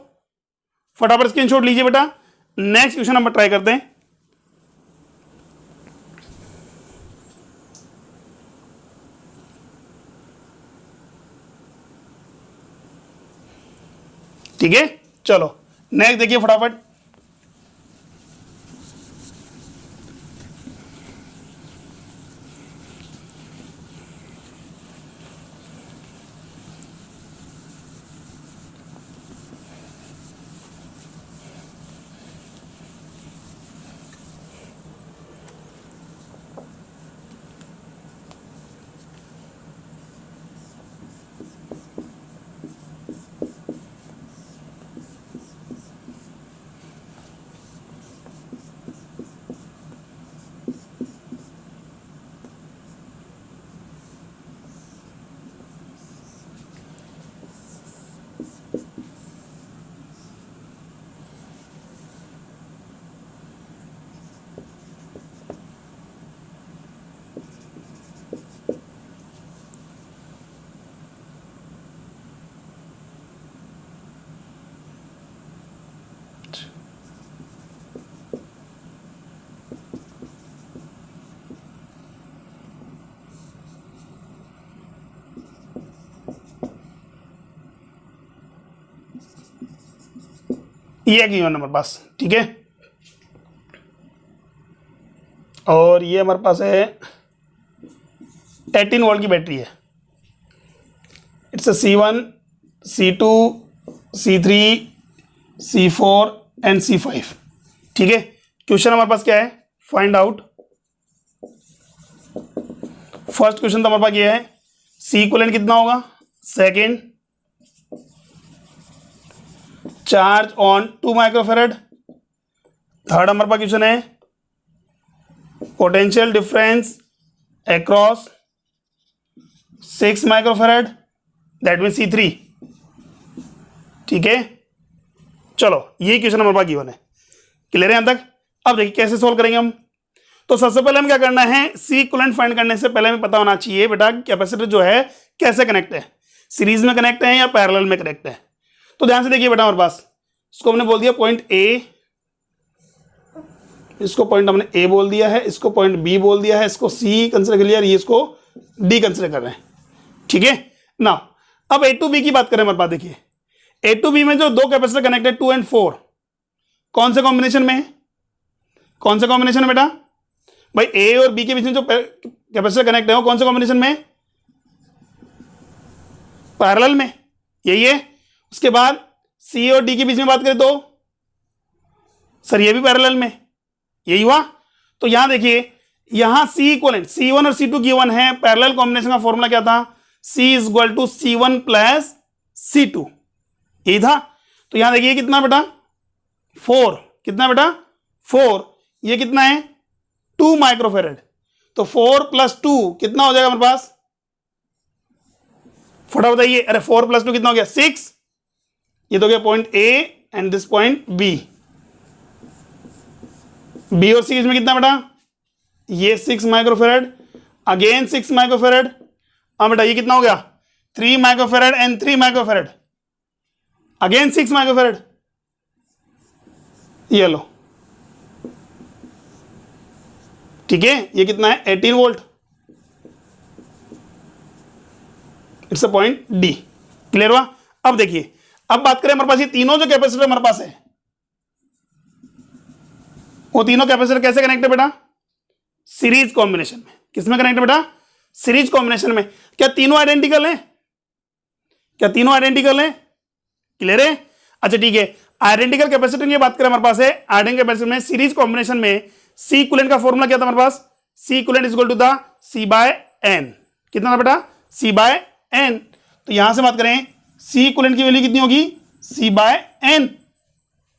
[SPEAKER 1] फटाफट स्क्रीनशॉट लीजिए बेटा, नेक्स्ट क्वेश्चन हम ट्राई करते हैं। ठीक है चलो नेक्स्ट देखिए फटाफट। ये गिवन नंबर पास, ठीक है। और ये हमारे पास है 18 वोल्ट की बैटरी है, it's C1 C2 C3 C4 and C5, ठीक है। क्वेश्चन हमारे पास क्या है, फाइंड आउट, फर्स्ट क्वेश्चन तो हमारे पास ये है C इक्विवेलेंट कितना होगा, second charge on 2 microfarad, third हमारे पास क्वेश्चन है potential difference across 6 microfarad that mean C3, ठीक है। चलो ये क्वेश्चन हमारे पास गिवन है, क्लियर है यहां तक। अब देखिए कैसे सोल्व करेंगे हम। तो सबसे पहले हम क्या करना है, C इक्विवेलेंट फाइंड करने से पहले हमें पता होना चाहिए बेटा कैपेसिटर जो है कैसे कनेक्ट है, सीरीज में कनेक्ट है या पैरेलल में कनेक्ट है। तो ध्यान से देखिए बेटा हमारे पास, इसको हमने बोल दिया पॉइंट ए, इसको पॉइंट हमने ए बोल दिया है, इसको पॉइंट बी बोल दिया है, इसको सी कंसिडर कर लिया, ये इसको डी कंसिडर कर रहे हैं, ठीक है ना। अब ए टू बी की बात करें हमारे पास, देखिए ए टू बी में जो दो कैपेसिटर कनेक्टेड 2 और 4 कौन से कॉम्बिनेशन में है, कौन से कॉम्बिनेशन में बेटा भाई, ए और बी के बीच में जो कैपेसिटर कनेक्ट है वो कौन से कॉम्बिनेशन में, पैरेलल में, यही है। उसके बाद सी और डी के बीच में बात करें तो सर ये भी पैरेलल में, यही हुआ। तो यहां देखिए, यहां सी इक्वलेंट C1 और C2 गिवन है, पैरेलल कॉम्बिनेशन का फॉर्मूला क्या था, C is equal to C1 plus C2, यही था। तो यहां देखिए कितना बेटा 4, कितना बेटा 4, ये कितना है 2 माइक्रोफेरेड। तो 4 प्लस 2 कितना हो जाएगा हमारे पास, फटाफट बताइए। अरे 4 प्लस 2 कितना हो गया 6, ये तो गया point A and this point B. B और सी में कितना बेटा, ये 6 माइक्रोफेरेड, अगेन 6 माइक्रोफेरेड। अब बेटा ये कितना हो गया 3 microfarad and 3 microfarad, again 6 microfarad. ये लो, ठीक है, ये कितना है 18 volt. It's a point D. Clear हुआ। अब देखिए, अब बात करें हमारे पास ये तीनों जो कैपेसिटर हमारे पास है, वो तीनों कैपेसिटर कैसे कनेक्ट है बेटा, सीरीज कॉम्बिनेशन में। किसमें कनेक्ट है बेटा, सीरीज कॉम्बिनेशन में। क्या तीनों आइडेंटिकल हैं, क्या तीनों आइडेंटिकल हैं, क्लियर है। अच्छा ठीक है, आइडेंटिकल कैपेसिटर की बात करें हमारे पास है, आइडेंटिकल कैपेसिटर में सीरीज कॉम्बिनेशन में सी इक्विवेलेंट का फॉर्मूला क्या था हमारे पास, C equivalent is equal to the C by N. कितना था बेटा, सी बाय एन। तो यहां से बात करें सी इक्विवेलेंट की वैल्यू कितनी होगी, सी बाय एन।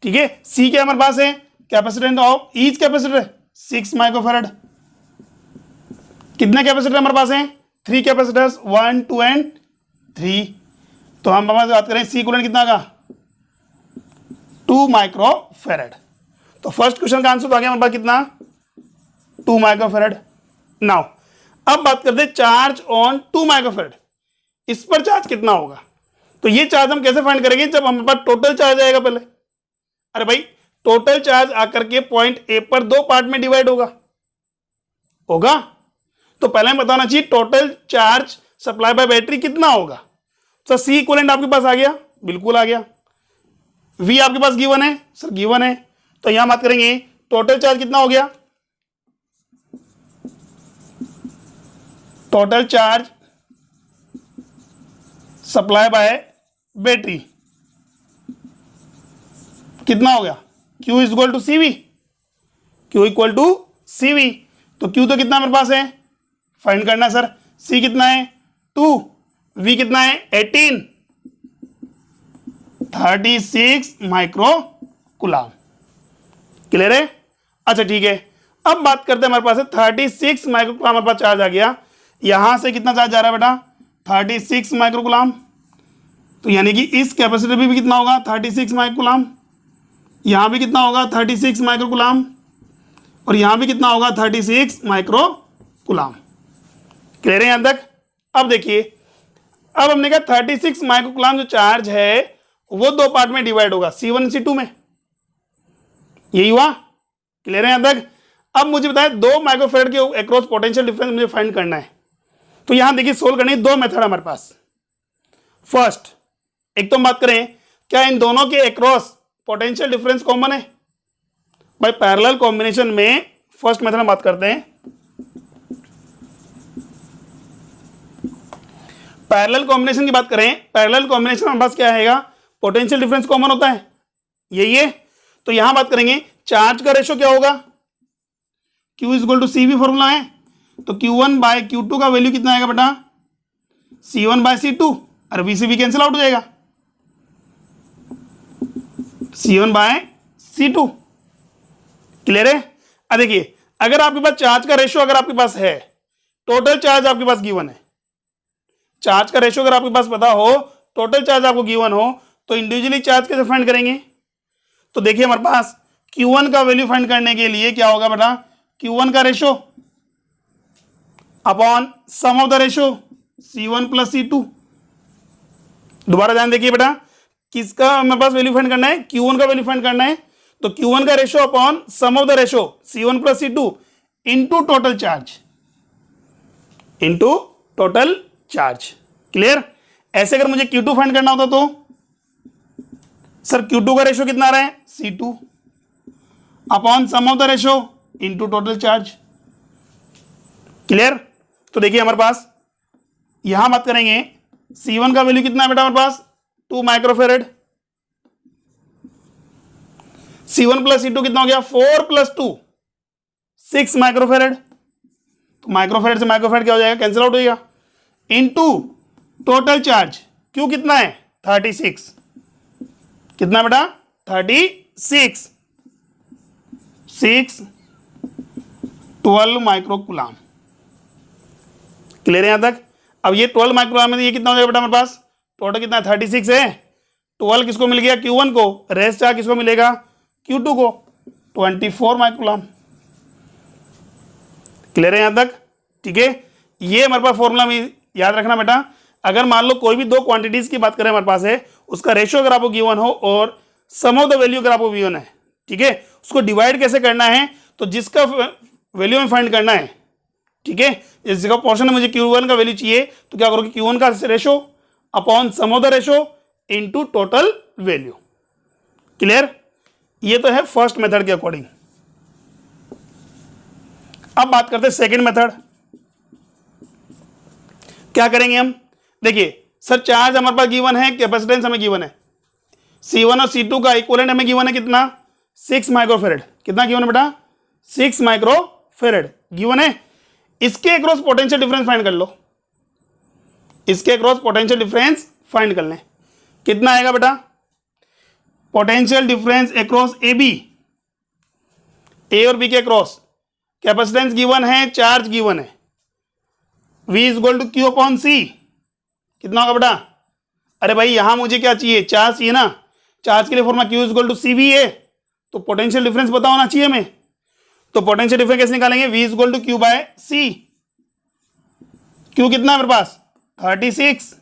[SPEAKER 1] ठीक है, सी क्या हमारे पास है, capacitance of each capacitor 6 microfarad. कितने कैपेसिटर हमारे पास हैं, 3 कैपेसिटर्स, 1 2 एंड 3। तो हम बात करें सी इक्विवेलेंट कितना का 2 माइक्रोफैराड। तो फर्स्ट क्वेश्चन का आंसर तो आ गया हमारे पास कितना 2 माइक्रोफैराड। नाउ अब बात करते हैं चार्ज ऑन 2 माइक्रोफैराड, इस पर चार्ज कितना होगा। तो ये चार्ज हम कैसे फाइंड करेंगे, जब हमारे पास टोटल चार्ज आएगा पहले। अरे भाई टोटल चार्ज आकर के पॉइंट ए पर 2 पार्ट में डिवाइड होगा, होगा। तो पहले हमें बताना चाहिए total charge supply by battery कितना होगा। तो सी इक्विवेलेंट आपके पास आ गया, बिल्कुल आ गया। वी आपके पास गिवन है, सर गिवन है। तो यहां बात करेंगे टोटल चार्ज कितना हो गया, total charge supply by battery कितना हो गया, Q is equal to CV, Q equal to CV। तो Q तो कितना मेरे पास है, फाइंड करना सर। C कितना है 2, V कितना है 18, 36 माइक्रो कूलम। क्लियर है। अच्छा ठीक है, अब बात करते हैं हमारे पास है 36 माइक्रो कूलम हमारे पास चार्ज आ गया। यहां से कितना चार्ज जा रहा है बेटा 36 माइक्रो कूलम। तो यानी कि इस कैपेसिटर भी कितना होगा 36 माइक्रो कूलम, यहां भी कितना होगा 36 माइक्रो कूलम, और यहां भी कितना होगा 36 माइक्रो कूलम। क्लियर है यहां तक। अब देखिए, अब हमने कहा 36 माइक्रो कूलम जो चार्ज है वो 2 पार्ट में डिवाइड होगा, C1 C2 में, यही हुआ। क्लियर है यहां तक। अब मुझे बताया 2 माइक्रोफैराड के अक्रॉस पोटेंशियल डिफरेंस मुझे फाइंड करना है। तो यहां देखिए सोल्व करने 2 मेथड हमारे पास। फर्स्ट, एक तो हम बात करें क्या इन दोनों के अक्रॉस पोटेंशियल डिफरेंस कॉमन है। भाई पैरेलल कॉम्बिनेशन में फर्स्ट मेथड हम बात करते हैं, पैरेलल कॉम्बिनेशन की बात करें, पैरेलल कॉम्बिनेशन में पास क्या आएगा, पोटेंशियल डिफरेंस कॉमन होता है, यही है। तो यहां बात करेंगे चार्ज का रेशो क्या होगा, Q is equal to CV formula है। तो Q1 बाय Q2 का वैल्यू कितना आएगा बेटा C1 बाय C2, और VCV कैंसिल आउट हो जाएगा, C1 बाय C2। क्लियर है। अब देखिए अगर आपके पास चार्ज का रेशो अगर आपके पास है, टोटल चार्ज आपके पास गिवन है, चार्ज का रेशो अगर आपके पास पता हो, टोटल चार्ज आपको गिवन हो, तो इंडिविजुअली चार्ज कैसे फाइंड करेंगे। तो देखिए हमारे पास Q1 का वैल्यू फाइंड करने के लिए क्या होगा बेटा, Q1 का ratio upon sum of the ratio C1 plus C2। दोबारा ध्यान देखिए बेटा, किसका हमारे पास वैल्यू फाइंड करना है, Q1 का वैल्यू फाइंड करना है। तो Q1 का ratio upon sum of the ratio C1 plus C2 into total charge, into total charge. Clear. ऐसे अगर मुझे Q2 फाइंड करना होता तो सर Q2 का रेशो कितना आ रहा है C2 upon sum of the ratio into total charge. Clear. तो देखिए हमारे पास यहां बात करेंगे C1 का वैल्यू कितना है बेटा हमारे पास 2 माइक्रोफैराड, C1 प्लस C2 कितना हो गया, 4 प्लस 2 6 माइक्रोफेरेड। तो माइक्रोफेरेड से माइक्रोफेरेड क्या हो जाएगा, कैंसिल आउट हो जाएगा, इनटू टोटल चार्ज क्यू कितना है 36, कितना बेटा 36, 12 माइक्रोकुलाम। क्लियर है यहां तक। अब ये 12 माइक्रोकुलाम में ये कितना हो जाएगा बेटा, हमारे पास टोटल कितना है 36 है, 12 किसको मिल गया Q1 को, रेस्ट चार्ज किसको मिलेगा Q2 को, 24 माइक्रोकुलाम। क्लियर है यहां तक, ठीक है। ये हमारे पास फॉर्मूला में याद रखना बेटा, अगर मान लो कोई भी दो क्वांटिटीज की बात करें हमारे पास है, उसका रेशियो अगर आपको गिवन हो और सम ऑफ द वैल्यू अगर आपको गिवन है, ठीक है, उसको डिवाइड कैसे करना है, तो जिसका वैल्यू में फाइंड करना है, ठीक है, जिसका पोर्शन है मुझे Q1 का वैल्यू चाहिए, तो क्या करोगे Q1 का ratio upon sum of the ratio into total value. Clear, ये तो है फर्स्ट मेथड के अकॉर्डिंग। अब बात करते हैं सेकंड मेथड। क्या करेंगे हम, देखिए सर चार्ज हमारे पास गिवन है, कैपेसिटेंस हमें गिवन है, C1 और C2 का इक्विवेलेंट हमें गिवन है कितना 6 माइक्रोफेरेड, कितना गिवन है बेटा 6 माइक्रोफेरेड गिवन है। इसके अक्रॉस पोटेंशियल डिफरेंस फाइंड कर लो, इसके अक्रॉस पोटेंशियल डिफरेंस फाइंड कर लें, कितना आएगा बेटा, potential difference across A B, A और बी के अक्रॉस, कैपेसिटेंस गिवन है, चार्ज गिवन है, V is equal to Q upon C, कितना होगा बेटा, अरे भाई यहां मुझे क्या चाहिए, चार्ज चाहिए ना, चार्ज के लिए formula Q is equal to CV है, तो पोटेंशियल डिफरेंस पता होना चाहिए हमें, तो पोटेंशियल डिफरेंस कैसे निकालेंगे, V is equal to Q by C, Q कितना है मेरे पास 36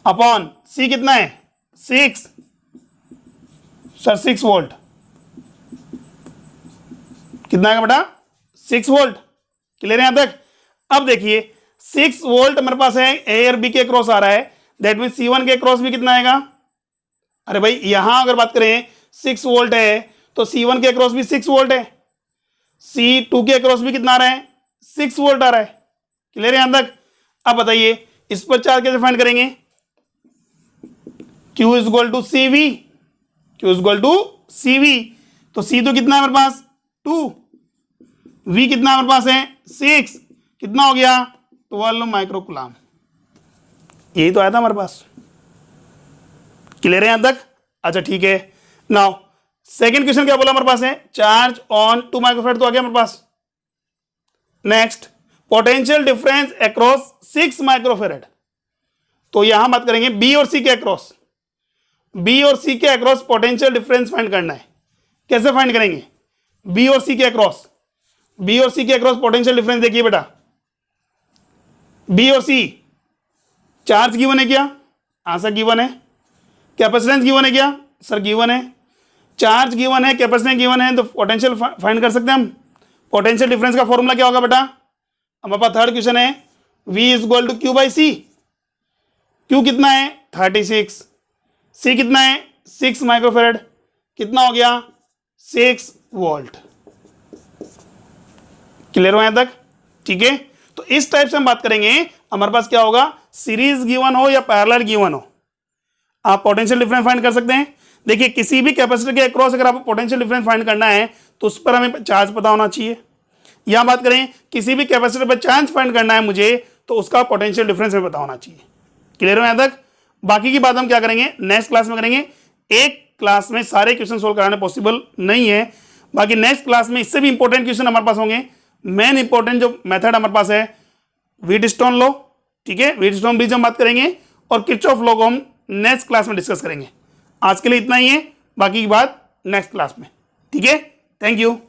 [SPEAKER 1] अपॉन C कितना है 6, सर 6 वोल्ट, कितना आएगा बेटा 6 वोल्ट। क्लियर है यहां तक। अब देखिए 6 वोल्ट मेरे पास है, ए और बी के क्रॉस आ रहा है, दैट मीन C1 के क्रॉस भी कितना आएगा, अरे भाई यहां अगर बात करें 6 वोल्ट है तो C1 के क्रॉस भी 6 वोल्ट है, C2 के क्रॉस भी कितना आ रहा है 6 वोल्ट आ रहा है। क्लियर है यहां तक। अब बताइए इस पर चार्ज कैसे फाइंड करेंगे, Q is equal to CV, Q is equal to CV, तो C तो कितना है मेरे पास 2, V कितना हमारे पास है 6, कितना हो गया 12 माइक्रोकुलाम, यही तो आया था हमारे पास। क्लियर है यहां तक। अच्छा ठीक है, नाउ सेकंड क्वेश्चन क्या बोला हमारे पास है, चार्ज ऑन 2 माइक्रोफेरेड तो आ गया हमारे पास। Next potential difference across 6 microfarad, तो यहां बात करेंगे बी और सी के अक्रॉस, बी और सी के अक्रॉस पोटेंशियल डिफरेंस फाइंड करना है। कैसे फाइंड करेंगे, बी और सी के अक्रॉस, बी और सी के अक्रॉस पोटेंशियल डिफरेंस देखिए बेटा, बी और सी, चार्ज गिवन है क्या, आंसर गिवन है, कैपेसिटेंस गिवन है क्या, सर गिवन है, चार्ज गिवन है, कैपेसिटेंस गिवन है, तो पोटेंशियल फाइंड कर सकते हैं हम। पोटेंशियल डिफरेंस का फॉर्मूला क्या होगा बेटा, हमारे पास थर्ड क्वेश्चन है, V is equal to Q by C, Q कितना है 36, C कितना है 6 माइक्रोफेरेड, कितना हो गया 6 वोल्ट। क्लियर हो यहां तक, ठीक है। तो इस टाइप से हम बात करेंगे, हमारे पास क्या होगा, सीरीज गिवन हो या पैरेलल गिवन हो, आप पोटेंशियल डिफरेंस फाइंड कर सकते हैं। देखिए किसी भी कैपेसिटर के अक्रॉस अगर आपको पोटेंशियल डिफरेंस फाइंड करना है तो उस पर हमें चार्ज पता होना चाहिए। यहां बात करें किसी भी कैपेसिटर पर चार्ज फाइंड करना है मुझे, तो उसका पोटेंशियल डिफरेंस हमें पता होना चाहिए। क्लियर हो यहां तक। बाकी की बात हम क्या करेंगे, नेक्स्ट क्लास में करेंगे। एक क्लास में सारे क्वेश्चन सोल्व कराना पॉसिबल नहीं है, बाकी नेक्स्ट क्लास में इससे भी इंपॉर्टेंट क्वेश्चन हमारे पास होंगे। मेन इंपॉर्टेंट जो मेथड हमारे पास है व्हीटस्टोन लॉ, ठीक है, व्हीटस्टोन ब्रिज हम बात करेंगे, और किरचॉफ लॉ को हम नेक्स्ट क्लास में डिस्कस करेंगे। आज के लिए इतना ही है, बाकी की बात नेक्स्ट क्लास में, ठीक है। Thank you.